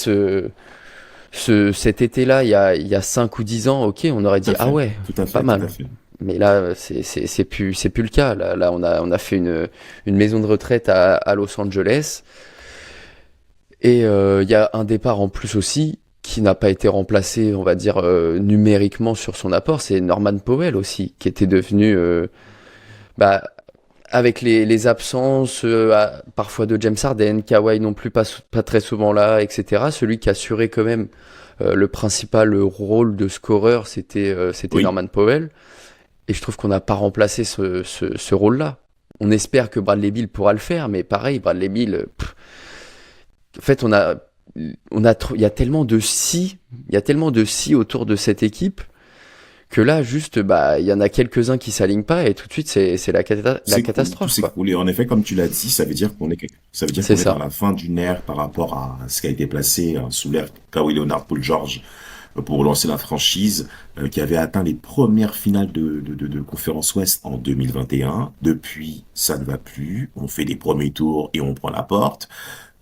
Speaker 3: cet été-là il y a 5 ou 10 ans, ok, on aurait dit ah ouais, pas mal. Mais là c'est plus le cas. Là on a fait une maison de retraite à Los Angeles, et il y a un départ en plus aussi qui n'a pas été remplacé, on va dire, numériquement sur son apport, c'est Norman Powell aussi, qui était devenu, avec les absences parfois de James Harden, Kawhi non plus pas très souvent là, etc. Celui qui assurait quand même le principal rôle de scoreur, c'était Norman Powell. Et je trouve qu'on n'a pas remplacé ce rôle-là. On espère que Bradley Beal pourra le faire, mais pareil, Bradley Beal, en fait, il y a tellement de si autour de cette équipe que là, juste, bah, il y en a quelques-uns qui s'alignent pas et tout de suite, c'est la
Speaker 2: C'est cool, tout
Speaker 3: catastrophe,
Speaker 2: s'est
Speaker 3: quoi.
Speaker 2: coulé. En effet, comme tu l'as dit, ça veut dire
Speaker 3: C'est
Speaker 2: qu'on est dans
Speaker 3: ça.
Speaker 2: la fin d'une ère par rapport à ce qui a été placé sous l'ère Kawhi Leonard, Paul George pour lancer la franchise, qui avait atteint les premières finales de conférence Ouest en 2021. Depuis, ça ne va plus. On fait des premiers tours et on prend la porte.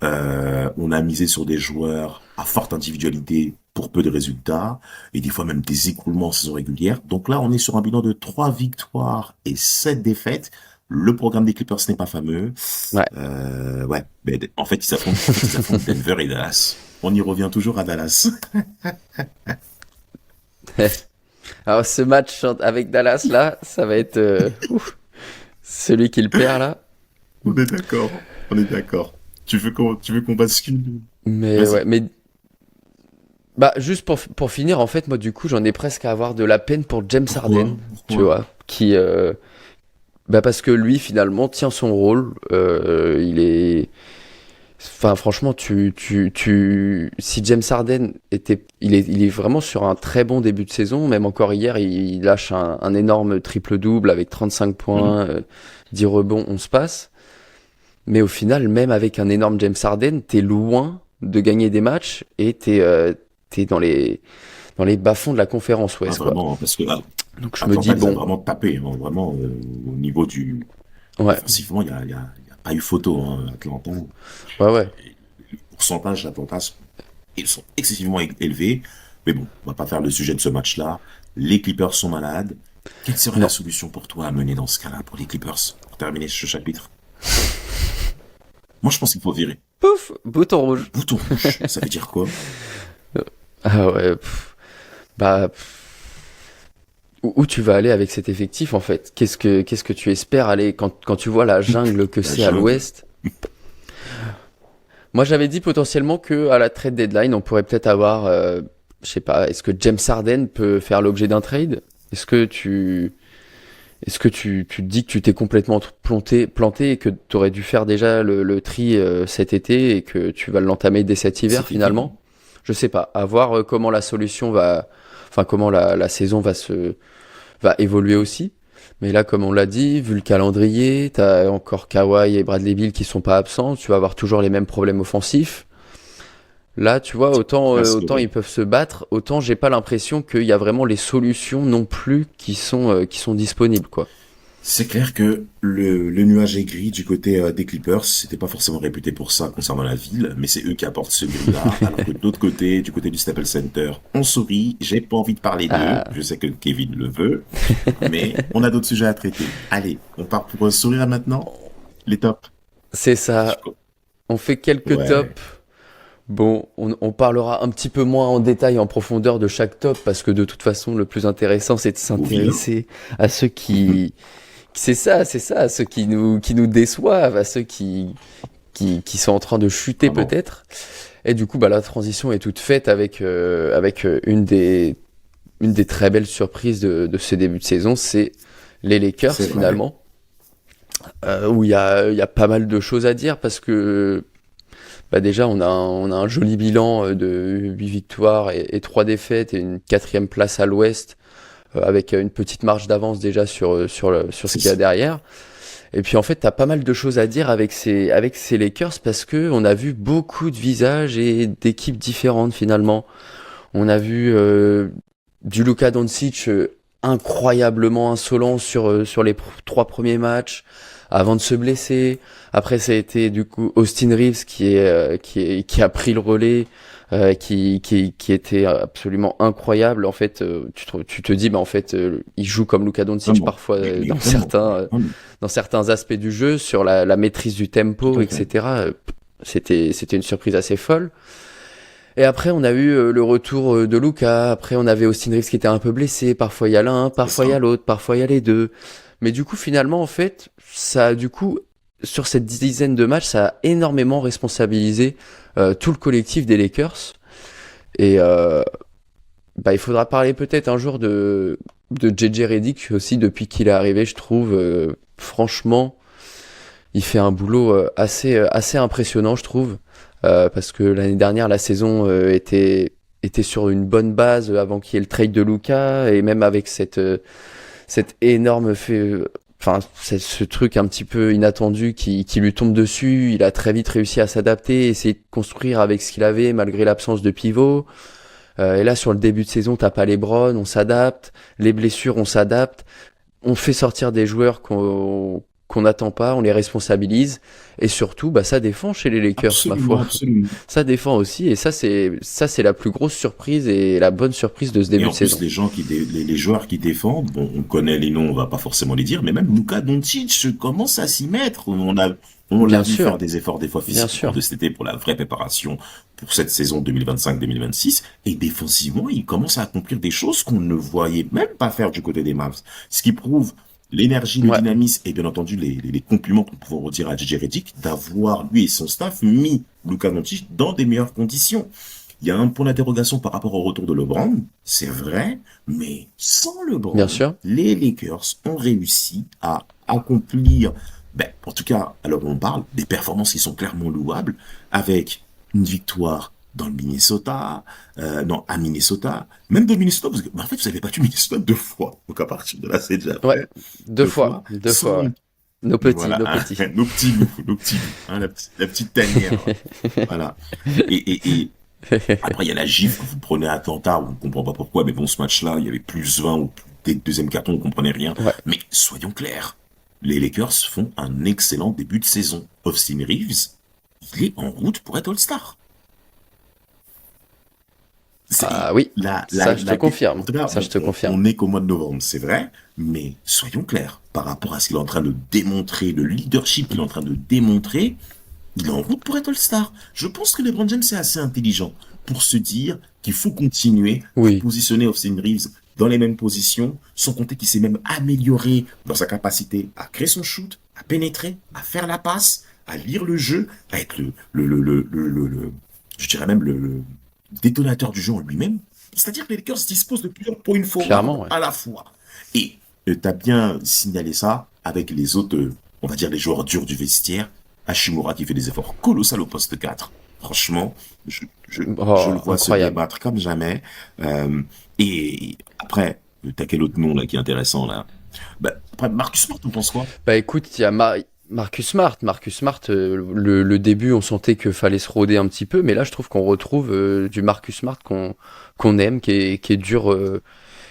Speaker 2: On a misé sur des joueurs à forte individualité pour peu de résultats, et des fois même des écroulements en saison régulière. Donc là, on est sur un bilan de 3 victoires et 7 défaites. Le programme des Clippers n'est pas fameux.
Speaker 3: Ouais.
Speaker 2: Ouais, mais ils affrontent Denver et Dallas. On y revient toujours à Dallas.
Speaker 3: Alors, ce match avec Dallas, là, ça va être celui qui le perd, là.
Speaker 2: On est d'accord. On est d'accord. Tu veux qu'on bascule?
Speaker 3: Mais
Speaker 2: Vas-y.
Speaker 3: ouais, mais bah, juste pour finir, en fait, moi, du coup, j'en ai presque à avoir de la peine pour James
Speaker 2: Pourquoi?
Speaker 3: Harden, tu
Speaker 2: Pourquoi?
Speaker 3: vois, qui, bah, parce que lui, finalement, tient son rôle. Il est, enfin, franchement, si James Harden il est vraiment sur un très bon début de saison. Même encore hier, il lâche un énorme triple-double avec 35
Speaker 2: Mhm.
Speaker 3: points, 10 rebonds, 11 passes. Mais au final, même avec un énorme James Harden, t'es loin de gagner des matchs et t'es dans les bas-fonds de la conférence
Speaker 2: Ah,
Speaker 3: Ouest, quoi.
Speaker 2: vraiment, parce que
Speaker 3: Donc je me dis,
Speaker 2: Atlanta les a
Speaker 3: bon,
Speaker 2: vraiment tapés, hein, vraiment, au niveau du...
Speaker 3: ouais,
Speaker 2: Offensivement, il y a pas eu photo, hein, Atlanta.
Speaker 3: ouais, ouais.
Speaker 2: Les pourcentages d'Atlanta, ils sont excessivement élevés. Mais bon, on va pas faire le sujet de ce match-là. Les Clippers sont malades. Quelle serait la
Speaker 3: Non.
Speaker 2: solution pour toi à mener dans ce cas-là, pour les Clippers, pour terminer ce chapitre? Moi, je pense qu'il faut virer.
Speaker 3: Pouf, bouton rouge.
Speaker 2: Bouton rouge, ça veut dire quoi?
Speaker 3: Ah ouais, bah, où tu vas aller avec cet effectif, en fait? Qu'est-ce que tu espères aller quand tu vois la jungle que
Speaker 2: La
Speaker 3: c'est à
Speaker 2: jungle.
Speaker 3: l'Ouest? Moi, j'avais dit potentiellement que à la trade deadline, on pourrait peut-être avoir, je sais pas, est-ce que James Harden peut faire l'objet d'un trade? Est-ce que tu, tu te dis que tu t'es complètement planté et que tu aurais dû faire déjà le tri cet été et que tu vas l'entamer dès cet hiver
Speaker 2: Cet été, oui.
Speaker 3: finalement? Je sais pas. À voir comment la solution va, enfin comment la saison va évoluer aussi. Mais là, comme on l'a dit, vu le calendrier, t'as encore Kawhi et Bradley Beal qui sont pas absents, tu vas avoir toujours les mêmes problèmes offensifs. Là, tu vois,
Speaker 2: Presque,
Speaker 3: autant
Speaker 2: ouais.
Speaker 3: ils peuvent se battre, autant j'ai pas l'impression qu'il y a vraiment les solutions non plus qui sont disponibles, quoi.
Speaker 2: C'est clair que le nuage est gris du côté des Clippers. C'était pas forcément réputé pour ça concernant la ville, mais c'est eux qui apportent ce gris-là. Alors que de l'autre côté, du côté du Staples Center, on sourit. J'ai pas envie de parler d'eux.
Speaker 3: Ah,
Speaker 2: Je sais que Kevin le veut, mais on a d'autres sujets à traiter. Allez, on part pour sourire maintenant. Les tops.
Speaker 3: c'est ça. On fait quelques
Speaker 2: Ouais,
Speaker 3: tops. Bon, on parlera un petit peu moins en détail, en profondeur de chaque top, parce que de toute façon, le plus intéressant, c'est de
Speaker 2: au vilain.
Speaker 3: s'intéresser à ceux c'est ça, à ceux qui nous déçoivent, à ceux qui sont en train de chuter
Speaker 2: Vraiment.
Speaker 3: peut-être. Et du coup, bah, la transition est toute faite avec une des très belles surprises de ce début de saison, c'est les Lakers
Speaker 2: C'est vrai.
Speaker 3: finalement, où il y a pas mal de choses à dire parce que bah déjà on a un joli bilan de 8 victoires et 3 défaites et une quatrième place à l'Ouest avec une petite marge d'avance déjà sur ce
Speaker 2: C'est
Speaker 3: qu'il y a
Speaker 2: ça.
Speaker 3: derrière. Et puis en fait, t'as pas mal de choses à dire avec ces Lakers parce que on a vu beaucoup de visages et d'équipes différentes finalement. On a vu du Luka Doncic incroyablement insolent sur les 3 premiers matchs avant de se blesser. Après, ça a été du coup Austin Reeves qui a pris le relais, qui était absolument incroyable. En fait, tu te dis, bah en fait, il joue comme Luka Doncic
Speaker 2: Vraiment.
Speaker 3: parfois
Speaker 2: Mais vraiment. Mais vraiment.
Speaker 3: dans certains aspects du jeu, sur la maîtrise du
Speaker 2: Tout
Speaker 3: tempo,
Speaker 2: à fait.
Speaker 3: etc. C'était une surprise assez folle. Et après, on a eu le retour de Luka. Après, on avait Austin Reeves qui était un peu blessé. Parfois, il y a l'un,
Speaker 2: C'est
Speaker 3: parfois, il y
Speaker 2: ça.
Speaker 3: a l'autre, parfois, il y a les deux. Mais du coup, finalement, en fait, ça a du coup, sur cette dizaine de matchs, ça a énormément responsabilisé tout le collectif des Lakers. Et bah, il faudra parler peut-être un jour de JJ Redick aussi, depuis qu'il est arrivé, je trouve. Franchement, il fait un boulot assez impressionnant, je trouve. Parce que l'année dernière, la saison était sur une bonne base avant qu'il y ait le trade de Luka, et même avec cette énorme ce truc un petit peu inattendu qui lui tombe dessus, il a très vite réussi à s'adapter, essayer de construire avec ce qu'il avait malgré l'absence de pivot. Et là, sur le début de saison, t'as pas LeBron, on s'adapte, les blessures, on s'adapte, on fait sortir des joueurs qu'on n'attend pas, on les responsabilise, et surtout, ça défend chez les Lakers, ma foi.
Speaker 2: Absolument.
Speaker 3: Ça défend aussi, et ça c'est la plus grosse surprise et la bonne surprise de ce début
Speaker 2: Et en
Speaker 3: de saison.
Speaker 2: plus, les joueurs qui défendent, bon, on connaît les noms, on va pas forcément les dire, mais même Luka Doncic commence à s'y mettre. On l'a vu faire des efforts des fois physiques de cet été pour la vraie préparation pour cette saison 2025-2026. Et défensivement, il commence à accomplir des choses qu'on ne voyait même pas faire du côté des Mavs. Ce qui prouve l'énergie, le dynamisme et bien entendu les compliments qu'on pouvait redire à JJ Redick d'avoir, lui et son staff, mis Luka Doncic dans des meilleures conditions. Il y a un point d'interrogation par rapport au retour de LeBron, c'est vrai, mais sans LeBron,
Speaker 3: Bien sûr.
Speaker 2: les Lakers ont réussi à accomplir, en tout cas, à l'heure où on parle, des performances qui sont clairement louables, avec une victoire dans le Minnesota, à Minnesota, même de Minnesota, parce que, en fait, vous avez battu Minnesota 2 fois, donc à partir de là, c'est déjà
Speaker 3: Ouais,
Speaker 2: fait.
Speaker 3: deux fois. Ouais. Nos petits.
Speaker 2: Nos petits loups, hein, la petite tanière. Voilà. Et après, il y a la gifle que vous prenez à Atlanta, on ne comprend pas pourquoi, mais bon, ce match-là, il y avait plus 20 ou dès le deuxième carton, on ne comprenait rien.
Speaker 3: Ouais.
Speaker 2: Mais soyons clairs, les Lakers font un excellent début de saison. Austin Reeves, il est en route pour être All-Star.
Speaker 3: Oui, ça je te confirme.
Speaker 2: On n'est qu'au mois de novembre, c'est vrai, mais soyons clairs, par rapport à ce qu'il est en train de démontrer, le leadership qu'il est en train de démontrer, il est en route pour être All-Star. Je pense que LeBron James est assez intelligent pour se dire qu'il faut continuer à positionner Austin Reeves dans les mêmes positions, sans compter qu'il s'est même amélioré dans sa capacité à créer son shoot, à pénétrer, à faire la passe, à lire le jeu, à être je dirais même le détonateur du jeu en lui-même. C'est-à-dire que les Lakers disposent de plusieurs points forward à la fois. Et tu as bien signalé ça avec les autres, on va dire les joueurs durs du vestiaire. Hachimura qui fait des efforts colossaux au poste 4. Franchement, je le vois se débattre comme jamais. Et après, t'as quel autre nom là qui est intéressant là? Après, Marcus Smart, on pense quoi?
Speaker 3: Écoute, il y a Marcus Smart. Le début, on sentait qu'il fallait se rôder un petit peu, mais là, je trouve qu'on retrouve du Marcus Smart qu'on aime, qui est dur.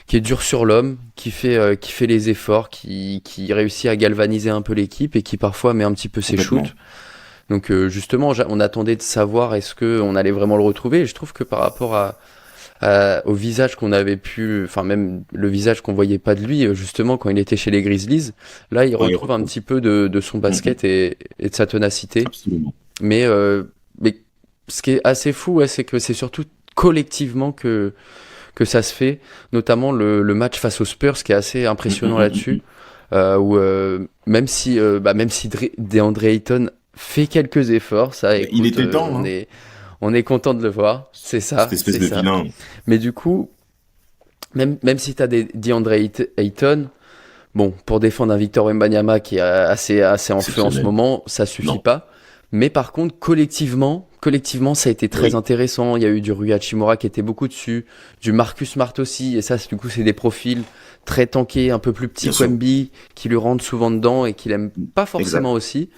Speaker 3: Qui est dur sur l'homme, qui fait les efforts, qui réussit à galvaniser un peu l'équipe et qui parfois met un petit peu ses shoots. Donc justement, on attendait de savoir est-ce que on allait vraiment le retrouver. Et je trouve que par rapport au visage qu'on avait même le visage qu'on voyait pas de lui, justement quand il était chez les Grizzlies, là il retrouve un petit peu de son basket et de sa ténacité.
Speaker 2: Absolument.
Speaker 3: Mais ce qui est assez fou, c'est que c'est surtout collectivement que ça se fait, notamment le match face aux Spurs qui est assez impressionnant là-dessus, où même si DeAndre Ayton fait quelques efforts, ça, écoute,
Speaker 2: il était temps,
Speaker 3: on est content de le voir, c'est ça.
Speaker 2: Cette espèce de vilain.
Speaker 3: Mais du coup, même si t'as des DeAndre Ayton, bon, pour défendre un Victor Wembanyama qui est assez en feu en ce moment, ça suffit pas. Mais par contre, collectivement, ça a été très intéressant. Il y a eu du Rui Hachimura qui était beaucoup dessus, du Marcus Smart aussi. Et ça, du coup, c'est des profils très tankés, un peu plus petits que Wemby, qui lui rentrent souvent dedans et qu'il aime pas forcément aussi.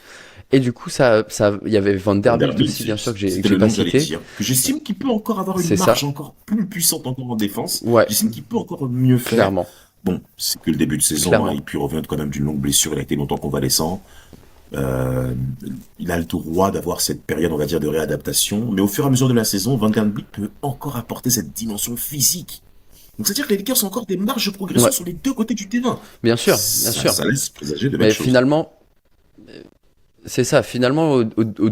Speaker 3: Et du coup, il y avait Vanderbilt aussi, bien sûr, que j'ai pas cité.
Speaker 2: Que j'estime qu'il peut encore avoir une marge encore plus puissante encore en défance.
Speaker 3: Ouais.
Speaker 2: J'estime qu'il peut encore mieux faire.
Speaker 3: Clairement.
Speaker 2: Bon, c'est que le début de saison, et puis il revient quand même d'une longue blessure. Il a été longtemps convalescent. Il a le droit d'avoir cette période, on va dire, de réadaptation, mais au fur et à mesure de la saison, Vanderbilt peut encore apporter cette dimension physique. Donc c'est-à-dire que les Lakers ont encore des marges de progression sur les deux côtés du terrain.
Speaker 3: Bien sûr.
Speaker 2: Ça laisse présager de belles choses.
Speaker 3: Finalement, c'est ça. Finalement, au tout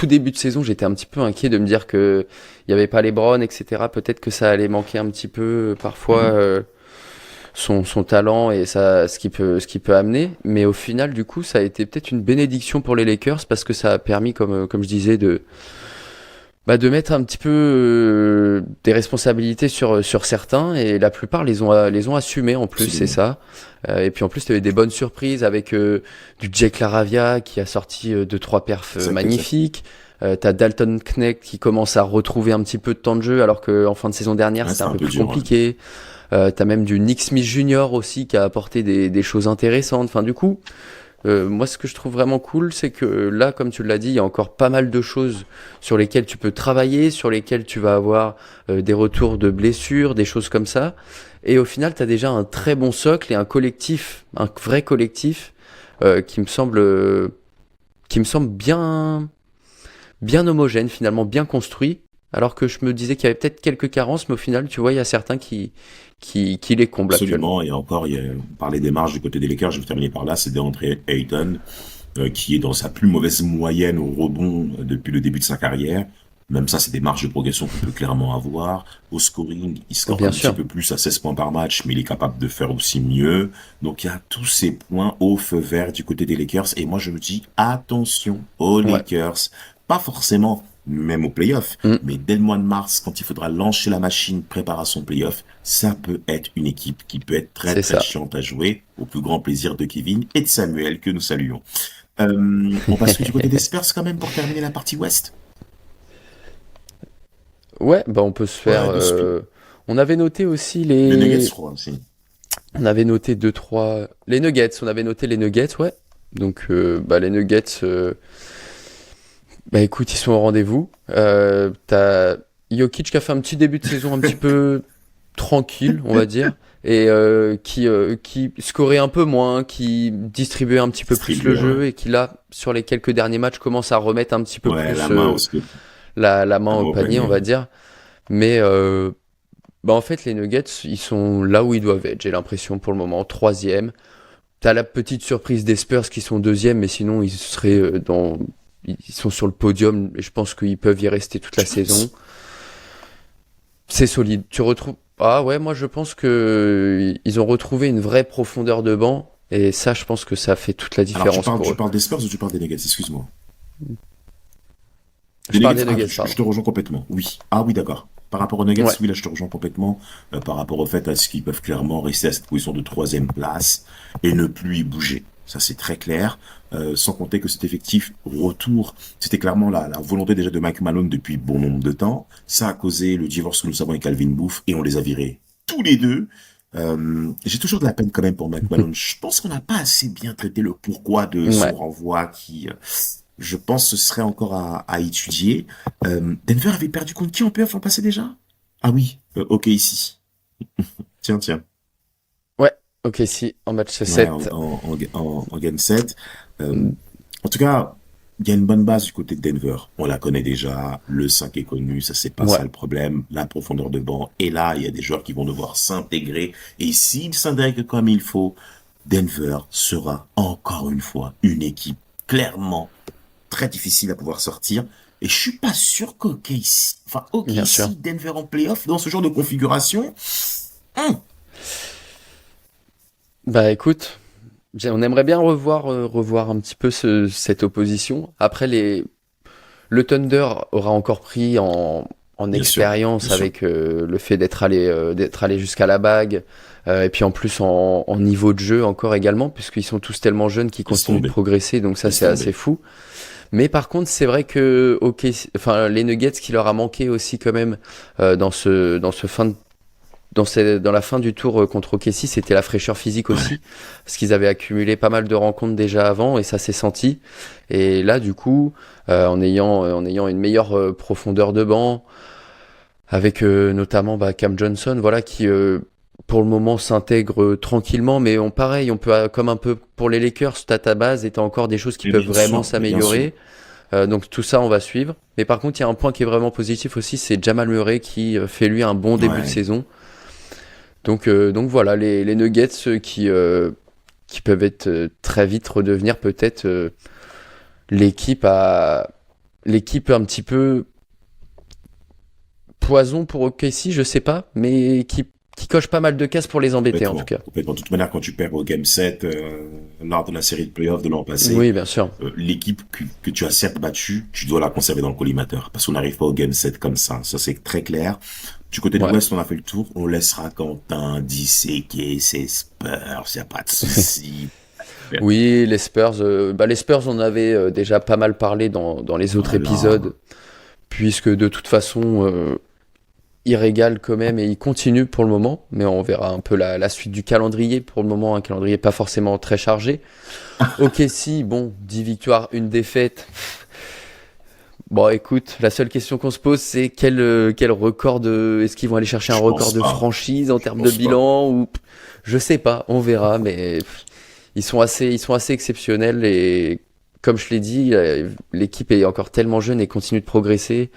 Speaker 3: début de saison, j'étais un petit peu inquiet de me dire que il y avait pas LeBron, etc. Peut-être que ça allait manquer un petit peu parfois. Son talent et ce qu'il peut amener, mais au final du coup ça a été peut-être une bénédiction pour les Lakers parce que ça a permis comme je disais de mettre un petit peu des responsabilités sur certains et la plupart les ont assumés en plus. C'est ça. Et puis en plus tu avais des bonnes surprises avec du Jake LaRavia qui a sorti 2-3 perfs magnifiques. T'as Dalton Knecht qui commence à retrouver un petit peu de temps de jeu, alors qu'en fin de saison dernière,
Speaker 2: Ouais,
Speaker 3: c'était
Speaker 2: c'est
Speaker 3: un peu plus
Speaker 2: dur, ouais.
Speaker 3: compliqué. T'as même du Nick Smith Jr. aussi qui a apporté des choses intéressantes. Enfin, du coup, moi, ce que je trouve vraiment cool, c'est que là, comme tu l'as dit, il y a encore pas mal de choses sur lesquelles tu peux travailler, sur lesquelles tu vas avoir des retours de blessures, des choses comme ça. Et au final, tu as déjà un très bon socle et un collectif, un vrai collectif, qui me semble bien homogène, finalement, bien construit. Alors que je me disais qu'il y avait peut-être quelques carences, mais au final, tu vois, il y a certains qui les comblent actuellement.
Speaker 2: Absolument. Et encore, on parlait des marges du côté des Lakers. Je vais terminer par là. C'est DeAndre Ayton, qui est dans sa plus mauvaise moyenne au rebond depuis le début de sa carrière. Même ça, c'est des marges de progression qu'on peut clairement avoir. Au scoring, il score
Speaker 3: Bien
Speaker 2: un petit
Speaker 3: sûr.
Speaker 2: peu plus à 16 points par match, mais il est capable de faire aussi mieux. Donc, il y a tous ces points au feu vert du côté des Lakers. Et moi, je me dis, attention aux
Speaker 3: Ouais.
Speaker 2: Lakers. Pas forcément, même aux playoffs,
Speaker 3: Mm.
Speaker 2: mais dès le mois de mars, quand il faudra lancer la machine préparation playoff, ça peut être une équipe qui peut être très
Speaker 3: C'est
Speaker 2: très
Speaker 3: ça.
Speaker 2: chiante à jouer, au plus grand plaisir de Kevin et de Samuel, que nous saluons. On passe du côté des Spurs quand même pour terminer la partie Ouest.
Speaker 3: Ouais, bah on peut se faire.
Speaker 2: Ouais,
Speaker 3: On avait noté aussi
Speaker 2: les Nuggets, je crois aussi.
Speaker 3: On avait noté deux trois. Les Nuggets. On avait noté les Nuggets, ouais. Donc, bah les Nuggets. Bah écoute, ils sont au rendez-vous. T'as Jokic qui a fait un petit début de saison un petit peu tranquille, on va dire, et qui scorait un peu moins, qui distribuait un petit peu plus le
Speaker 2: Distribué, ouais.
Speaker 3: jeu et qui là, sur les quelques derniers matchs, commence à remettre un petit peu
Speaker 2: Ouais,
Speaker 3: plus
Speaker 2: la main au scoop,
Speaker 3: la main
Speaker 2: la main
Speaker 3: au
Speaker 2: au
Speaker 3: panier,
Speaker 2: panier,
Speaker 3: on va
Speaker 2: ouais.
Speaker 3: dire. Mais bah en fait, les Nuggets, ils sont là où ils doivent être, j'ai l'impression pour le moment, troisième. T'as la petite surprise des Spurs qui sont deuxième, mais sinon ils seraient ils sont sur le podium et je pense qu'ils peuvent y rester toute la
Speaker 2: Tu
Speaker 3: saison.
Speaker 2: penses?
Speaker 3: C'est solide. Tu retrouves. Ah ouais, moi je pense que ils ont retrouvé une vraie profondeur de banc et ça, je pense que ça fait toute la
Speaker 2: Alors,
Speaker 3: différence pour
Speaker 2: tu
Speaker 3: eux.
Speaker 2: parles des Spurs ou tu parles des Nuggets? Excuse-moi.
Speaker 3: Je
Speaker 2: Les
Speaker 3: parle
Speaker 2: Nuggets,
Speaker 3: des Nuggets,
Speaker 2: je
Speaker 3: pardon.
Speaker 2: te rejoins complètement. Oui. Ah oui, d'accord. Par rapport aux Nuggets,
Speaker 3: Ouais,
Speaker 2: oui, là, je te rejoins complètement. Par rapport au fait à ce qu'ils peuvent clairement rester à cette position de troisième place et ne plus y bouger. Ça, c'est très clair. Sans compter que cet effectif retour, c'était clairement la volonté déjà de Mike Malone depuis bon nombre de temps. Ça a causé le divorce que nous savons avec Calvin Booth et on les a virés tous les deux. J'ai toujours de la peine quand même pour Mike Malone. Je pense qu'on n'a pas assez bien traité le pourquoi de son
Speaker 3: ouais.
Speaker 2: renvoi qui, je pense, ce serait encore à étudier. Denver avait perdu contre qui en playoff l'an passé déjà? Ah oui, ok ici. Tiens, tiens.
Speaker 3: Ouais. Ok, si, en match
Speaker 2: Ouais,
Speaker 3: 7.
Speaker 2: en game 7. En tout cas, il y a une bonne base du côté de Denver. On la connaît déjà. Le 5 est connu. Ça, c'est pas
Speaker 3: Ouais.
Speaker 2: ça le problème. La profondeur de banc. Et là, il y a des joueurs qui vont devoir s'intégrer. Et s'ils s'intègrent comme il faut, Denver sera encore une fois une équipe clairement très difficile à pouvoir sortir. Et je suis pas sûr enfin,
Speaker 3: Bien sûr.
Speaker 2: OKC, Denver en playoff, dans ce genre de configuration, hum,
Speaker 3: Bah écoute, on aimerait bien revoir un petit peu cette opposition. Après, le Thunder aura encore pris en
Speaker 2: bien sûr, bien
Speaker 3: expérience
Speaker 2: sûr.
Speaker 3: avec le fait d'être allé jusqu'à la bague, et puis en plus en niveau de jeu encore également, puisqu'ils sont tous tellement jeunes qu'ils
Speaker 2: Laisse
Speaker 3: continuent de
Speaker 2: tomber,
Speaker 3: progresser, donc ça
Speaker 2: laisse
Speaker 3: c'est assez
Speaker 2: tomber.
Speaker 3: fou. Mais par contre, c'est vrai que enfin les Nuggets, ce qui leur a manqué aussi quand même dans ce fin de dans la fin du tour contre OKC, c'était la fraîcheur physique
Speaker 2: Ouais.
Speaker 3: aussi, parce qu'ils avaient accumulé pas mal de rencontres déjà avant et ça s'est senti. Et là, du coup, en ayant une meilleure profondeur de banc, avec notamment bah, Cam Johnson, voilà, qui pour le moment s'intègre tranquillement, mais pareil, on peut comme un peu pour les Lakers, ta base, et t'as encore des choses qui
Speaker 2: Mais
Speaker 3: peuvent vraiment
Speaker 2: mais bien sûr.
Speaker 3: s'améliorer. Donc tout ça, on va suivre. Mais par contre, il y a un point qui est vraiment positif aussi, c'est Jamal Murray qui fait lui un bon début de
Speaker 2: Ouais.
Speaker 3: saison. Donc voilà, les Nuggets qui peuvent être très vite redevenir peut-être l'équipe l'équipe un petit peu poison pour OKC, je sais pas, mais qui coche pas mal de cases pour les embêter en tout
Speaker 2: Complètement.
Speaker 3: cas.
Speaker 2: Complètement. De toute manière, quand tu perds au Game 7, lors de la série de playoffs de l'an passé,
Speaker 3: Oui, bien sûr.
Speaker 2: l'équipe que tu as certes battue, tu dois la conserver dans le collimateur. Parce qu'on n'arrive pas au Game 7 comme ça. Ça, c'est très clair. Du côté de
Speaker 3: Ouais.
Speaker 2: l'Ouest, on a fait le tour. On laissera Quentin disséquer ses Spurs. Y a pas de souci. faire.
Speaker 3: Oui, les Spurs, on avait déjà pas mal parlé dans les autres
Speaker 2: Voilà.
Speaker 3: épisodes, puisque de toute façon, ils régalent quand même et ils continuent pour le moment, mais on verra un peu la suite du calendrier. Pour le moment, un calendrier pas forcément très chargé. Ok, si, bon, 10 victoires, une défaite. Bon, écoute, la seule question qu'on se pose, c'est quel record de... Est-ce qu'ils vont aller chercher un
Speaker 2: Je
Speaker 3: record
Speaker 2: pense
Speaker 3: de
Speaker 2: pas.
Speaker 3: franchise en
Speaker 2: Je
Speaker 3: termes de
Speaker 2: pense pas.
Speaker 3: bilan ou... Je sais pas, on verra, mais ils sont assez exceptionnels et comme je l'ai dit, l'équipe est encore tellement jeune et continue de progresser.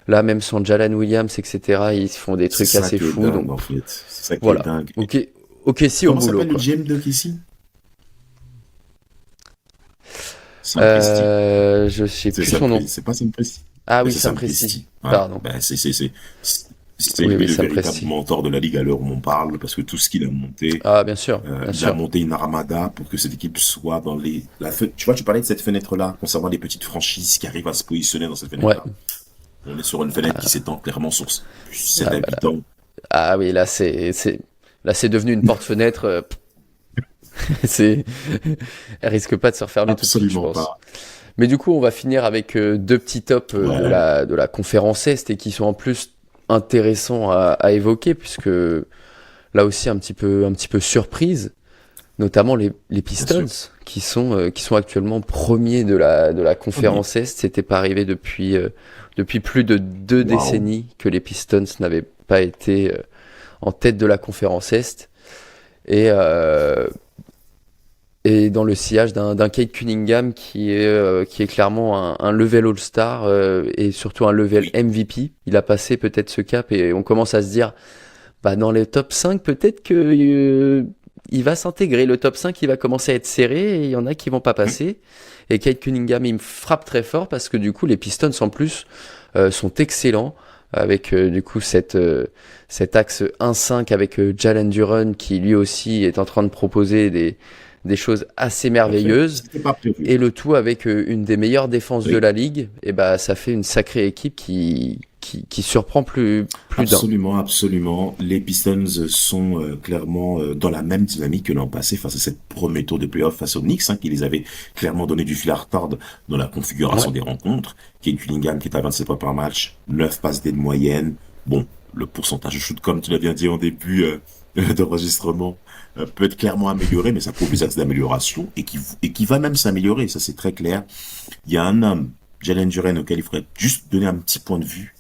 Speaker 3: Là, même sans Jalen Williams, etc., ils font des
Speaker 2: C'est
Speaker 3: trucs
Speaker 2: ça
Speaker 3: assez
Speaker 2: qui est
Speaker 3: fous,
Speaker 2: dingue,
Speaker 3: donc
Speaker 2: en fait. C'est ça qui est
Speaker 3: voilà.
Speaker 2: dingue.
Speaker 3: Ok, ok, si au
Speaker 2: Comment
Speaker 3: boulot,
Speaker 2: s'appelle le
Speaker 3: quoi.
Speaker 2: GM de KC? Saint-Presti.
Speaker 3: Je sais
Speaker 2: C'est
Speaker 3: plus son nom.
Speaker 2: Saint-Presti. C'est pas Saint-Presti.
Speaker 3: Ah
Speaker 2: Ben,
Speaker 3: oui,
Speaker 2: c'est
Speaker 3: Saint-Presti.
Speaker 2: Saint-Presti. Voilà.
Speaker 3: Pardon.
Speaker 2: Ben, c'est
Speaker 3: Oui,
Speaker 2: lui
Speaker 3: oui,
Speaker 2: le véritable
Speaker 3: Saint-Presti.
Speaker 2: mentor de la ligue à l'heure où on parle, parce que tout ce qu'il a monté,
Speaker 3: Ah, bien sûr, bien
Speaker 2: il a
Speaker 3: sûr.
Speaker 2: monté une armada pour que cette équipe soit dans tu vois, tu parlais de cette fenêtre-là, concernant les petites franchises qui arrivent à se positionner dans cette
Speaker 3: Ouais.
Speaker 2: fenêtre-là. On est sur une fenêtre qui s'étend clairement sur 7
Speaker 3: Ah, bah,
Speaker 2: habitants.
Speaker 3: ah oui, là c'est devenu une porte-fenêtre. C'est, elle risque pas de se refermer tout de suite, je
Speaker 2: Absolument
Speaker 3: pense.
Speaker 2: pas.
Speaker 3: Mais du coup, on va finir avec deux petits tops de
Speaker 2: Ouais.
Speaker 3: la conférence Est et qui sont en plus intéressants à évoquer puisque là aussi un petit peu surprise, notamment les
Speaker 2: Bien sûr.
Speaker 3: Pistons qui sont actuellement premiers de la
Speaker 2: Premier.
Speaker 3: conférence Est. C'était pas arrivé depuis plus de 2 décennies que les Pistons n'avaient pas été en tête de la conférence Est. Et, euh, et dans le sillage d'un Kate Cunningham qui est clairement un level All-Star et surtout un level
Speaker 2: Oui.
Speaker 3: MVP. Il a passé peut-être ce cap et on commence à se dire, bah dans les top 5, peut-être que il va s'intégrer. Le top 5, il va commencer à être serré et il y en a qui vont pas passer. Et Kate Cunningham, il me frappe très fort parce que du coup, les Pistons en plus sont excellents avec du coup cet axe 1-5 avec Jalen Duren qui lui aussi est en train de proposer des choses assez
Speaker 2: Tout à fait.
Speaker 3: merveilleuses.
Speaker 2: C'était pas prévu.
Speaker 3: Et le tout avec une des meilleures défenses de
Speaker 2: Oui.
Speaker 3: la ligue, et bah ça fait une sacrée équipe qui surprend plus d'un.
Speaker 2: Absolument, absolument. Les Pistons sont clairement dans la même dynamique que l'an passé face à cette premier tour de playoff face aux Knicks, qui les avait clairement donné du fil à retordre dans la configuration
Speaker 3: Ouais,
Speaker 2: des rencontres. Kate Cunningham qui est à 27 points par match, 9 passes D de moyenne. Bon, le pourcentage de shoot, comme tu l'as bien dit en début d'enregistrement, peut être clairement amélioré, mais ça prouve des axes d'amélioration et qui va même s'améliorer, ça c'est très clair. Il y a un homme, Jalen Duren, auquel il faudrait juste donner un petit point de vue.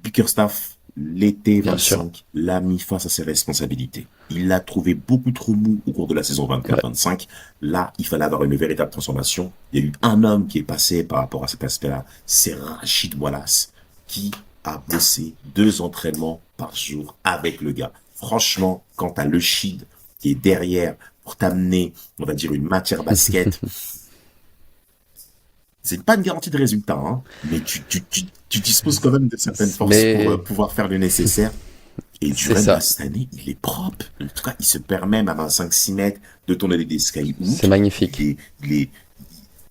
Speaker 2: Bickerstaff, l'été
Speaker 3: bien sûr.
Speaker 2: 25, l'a mis face à ses responsabilités. Il l'a trouvé beaucoup trop mou au cours de la saison
Speaker 3: Ouais,
Speaker 2: 24-25. Là, il fallait avoir une véritable transformation. Il y a eu un homme qui est passé par rapport à cet aspect-là, c'est Rachid Wallace, qui a bossé 2 entraînements par jour avec le gars. Franchement, quand t'as le Shid qui est derrière pour t'amener, on va dire, une matière basket, c'est pas une garantie de résultat, mais tu disposes quand même de certaines forces pour
Speaker 3: mais
Speaker 2: pouvoir faire le nécessaire. Et
Speaker 3: c'est
Speaker 2: Duren, là,
Speaker 3: ça,
Speaker 2: cette année, il est propre. En tout cas, il se permet, même à 5-6 mètres, de tourner des
Speaker 3: c'est
Speaker 2: skyhooks.
Speaker 3: magnifique.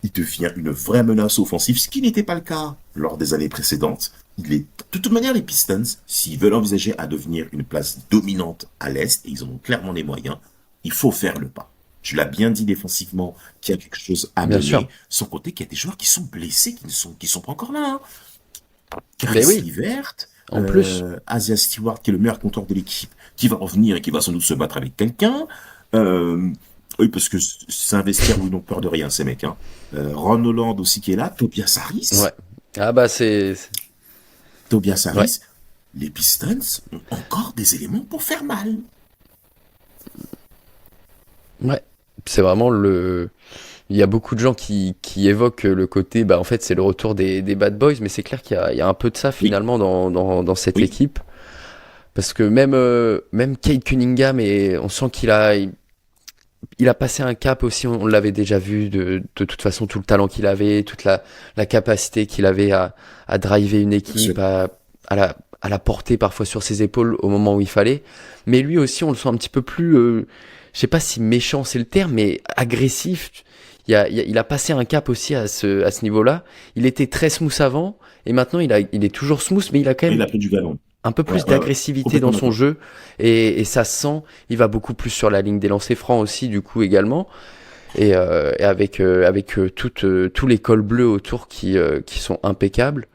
Speaker 2: Il devient une vraie menace offensive, ce qui n'était pas le cas lors des années précédentes. De toute manière, les Pistons, s'ils veulent envisager à devenir une place dominante à l'Est, et ils en ont clairement les moyens, il faut faire le pas. Tu l'as bien dit défensivement, qu'il y a quelque chose à
Speaker 3: Bien sûr.
Speaker 2: mener, sans compter qu'il y a des joueurs qui sont blessés, qui sont pas encore là.
Speaker 3: Mais
Speaker 2: Caris
Speaker 3: oui,
Speaker 2: Levert,
Speaker 3: en plus,
Speaker 2: Asia Stewart, qui est le meilleur compteur de l'équipe, qui va revenir et qui va sans doute se battre avec quelqu'un. Euh, oui, parce que s'investir, ils n'ont peur de rien, ces mecs. Ron Holland aussi qui est là, Tobias Harris.
Speaker 3: ouais. Ah bah
Speaker 2: Tobias
Speaker 3: ouais,
Speaker 2: Harris, les Pistons ont encore des éléments pour faire mal.
Speaker 3: ouais. C'est vraiment le. Il y a beaucoup de gens qui évoquent le côté, bah en fait c'est le retour des Bad Boys, mais c'est clair qu'il y a un peu de ça
Speaker 2: Oui,
Speaker 3: finalement dans cette
Speaker 2: oui,
Speaker 3: équipe. Parce que même Kate Cunningham, on sent il a passé un cap aussi, on l'avait déjà vu, de toute façon, tout le talent qu'il avait, toute la capacité qu'il avait à driver une
Speaker 2: bien sûr.
Speaker 3: équipe, à la porter parfois sur ses épaules au moment où il fallait. Mais lui aussi, on le sent un petit peu plus, je sais pas si méchant c'est le terme, mais agressif. Il a passé un cap aussi à ce niveau-là. Il était très smooth avant, et maintenant il est toujours smooth, mais il a quand
Speaker 2: Et il
Speaker 3: même
Speaker 2: a pris du galon.
Speaker 3: un peu
Speaker 2: Ouais,
Speaker 3: plus
Speaker 2: ouais, ouais.
Speaker 3: d'agressivité
Speaker 2: Complètement
Speaker 3: dans son
Speaker 2: d'accord.
Speaker 3: jeu et ça se sent. Il va beaucoup plus sur la ligne des lancers francs aussi du coup également et avec tous les cols bleus autour qui sont impeccables,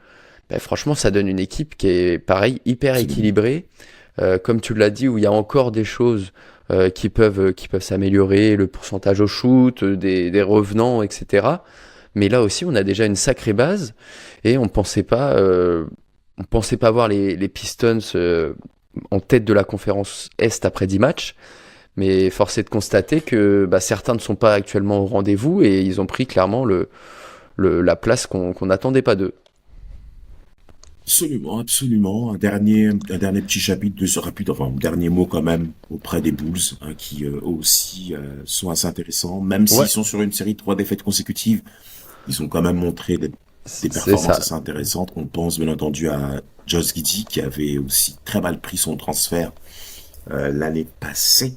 Speaker 3: ben, franchement, ça donne une équipe qui est, pareil, hyper
Speaker 2: Absolument.
Speaker 3: équilibrée. Comme tu l'as dit, où il y a encore des choses qui peuvent s'améliorer, le pourcentage au shoot, des revenants, etc. Mais là aussi, on a déjà une sacrée base et on pensait pas voir les Pistons en tête de la conférence Est après 10 matchs. Mais force est de constater que bah, certains ne sont pas actuellement au rendez-vous et ils ont pris clairement la place qu'on n'attendait pas d'eux.
Speaker 2: Absolument, absolument. Un dernier petit chapitre de ce rapide, enfin, un dernier mot quand même auprès des Bulls, hein, qui eux aussi sont assez intéressants. Même s'ils
Speaker 3: Ouais,
Speaker 2: sont sur une série de 3 défaites consécutives, ils ont quand même montré des
Speaker 3: c'est
Speaker 2: performances
Speaker 3: ça,
Speaker 2: assez intéressantes. On pense bien entendu à Josh Giddey, qui avait aussi très mal pris son transfert l'année passée,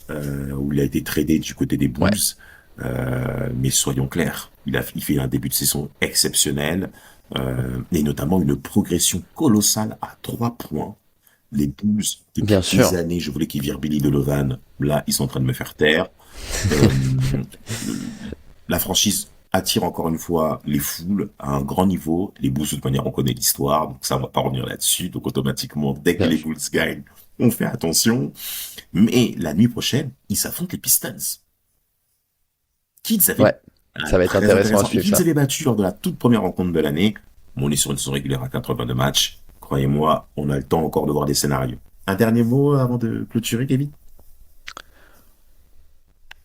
Speaker 2: où il a été tradé du côté des
Speaker 3: ouais,
Speaker 2: Bulls. Mais soyons clairs, il fait un début de saison exceptionnel, et notamment une progression colossale à 3 points. Les Bulls, depuis
Speaker 3: bien
Speaker 2: des
Speaker 3: sûr,
Speaker 2: années, je voulais qu'ils virent Billy Donovan. Là, ils sont en train de me faire taire. Euh, la franchise attire encore une fois les foules à un grand niveau. Les Bulls, de toute manière, on connaît l'histoire, donc ça, on va pas revenir là-dessus. Donc automatiquement, dès que
Speaker 3: bien
Speaker 2: les
Speaker 3: sûr.
Speaker 2: Bulls gagnent, on fait attention. Mais la nuit prochaine, ils s'affrontent les Pistons. Qu'ils avaient
Speaker 3: Ouais, ça va être
Speaker 2: très
Speaker 3: intéressant à
Speaker 2: intéressant et
Speaker 3: suivre
Speaker 2: qu'ils
Speaker 3: ça.
Speaker 2: avaient battu lors de la toute première rencontre de l'année. Bon, on est sur une saison régulière à 82 matchs. Croyez-moi, on a le temps encore de voir des scénarios. Un dernier mot avant de clôturer, Kevin?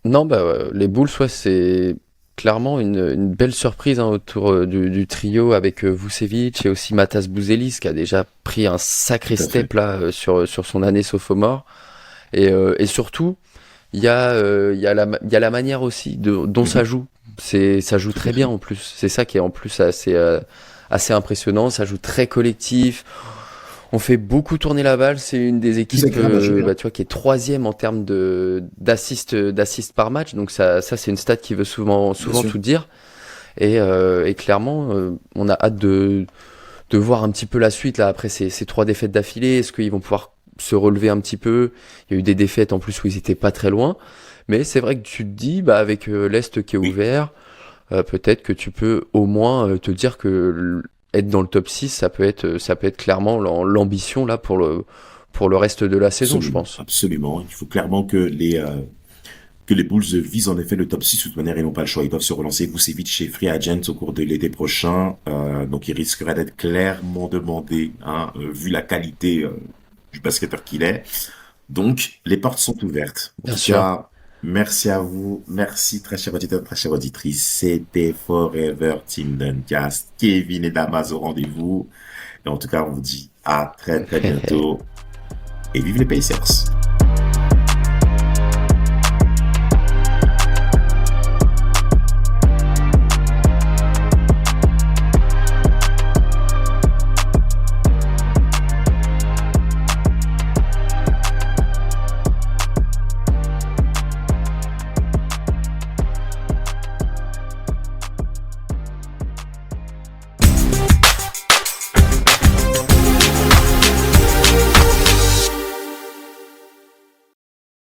Speaker 3: Non, bah, les Bulls, ouais, c'est clairement une belle surprise hein, autour du trio avec Vucevic et aussi Matas Buzelis qui a déjà pris un sacré
Speaker 2: Tout à fait.
Speaker 3: step là sur son année sophomore. Et surtout, il y a la manière aussi dont ça
Speaker 2: Mhm.
Speaker 3: joue. Ça joue
Speaker 2: Tout à
Speaker 3: très bien
Speaker 2: fait.
Speaker 3: en plus. C'est ça qui est en plus assez impressionnant. Ça joue très collectif. On fait beaucoup tourner la balle. C'est une des
Speaker 2: Plus
Speaker 3: équipes,
Speaker 2: agréable à jouer, hein.
Speaker 3: bah, tu vois, qui est troisième en termes d'assist par match. Donc ça c'est une stat qui veut souvent,
Speaker 2: Bien
Speaker 3: souvent
Speaker 2: sûr.
Speaker 3: tout dire. Et clairement, on a hâte de voir un petit peu la suite là après ces 3 défaites d'affilée. Est-ce qu'ils vont pouvoir se relever un petit peu? Il y a eu des défaites en plus où ils étaient pas très loin. Mais c'est vrai que tu te dis, bah, avec l'Est qui est
Speaker 2: Oui,
Speaker 3: ouvert, peut-être que tu peux au moins te dire que être dans le top 6 ça peut être clairement l'ambition là pour le reste de la saison, je
Speaker 2: absolument.
Speaker 3: pense.
Speaker 2: Absolument. Il faut clairement que les Bulls visent en effet le top 6 de toute manière, ils n'ont pas le choix. Ils doivent se relancer Vucevic chez Free Agent au cours de l'été prochain. Donc, il risquerait d'être clairement demandé, hein, vu la qualité du basketteur qu'il est. Donc, les portes sont ouvertes. En
Speaker 3: Bien
Speaker 2: tout
Speaker 3: sûr.
Speaker 2: cas, merci à vous. Merci, très cher auditeur, très chère auditrice. C'était Forever Team Duncast. Kevin et Damas au rendez-vous. Et en tout cas, on vous dit à très, très bientôt. Et vive les Pacers!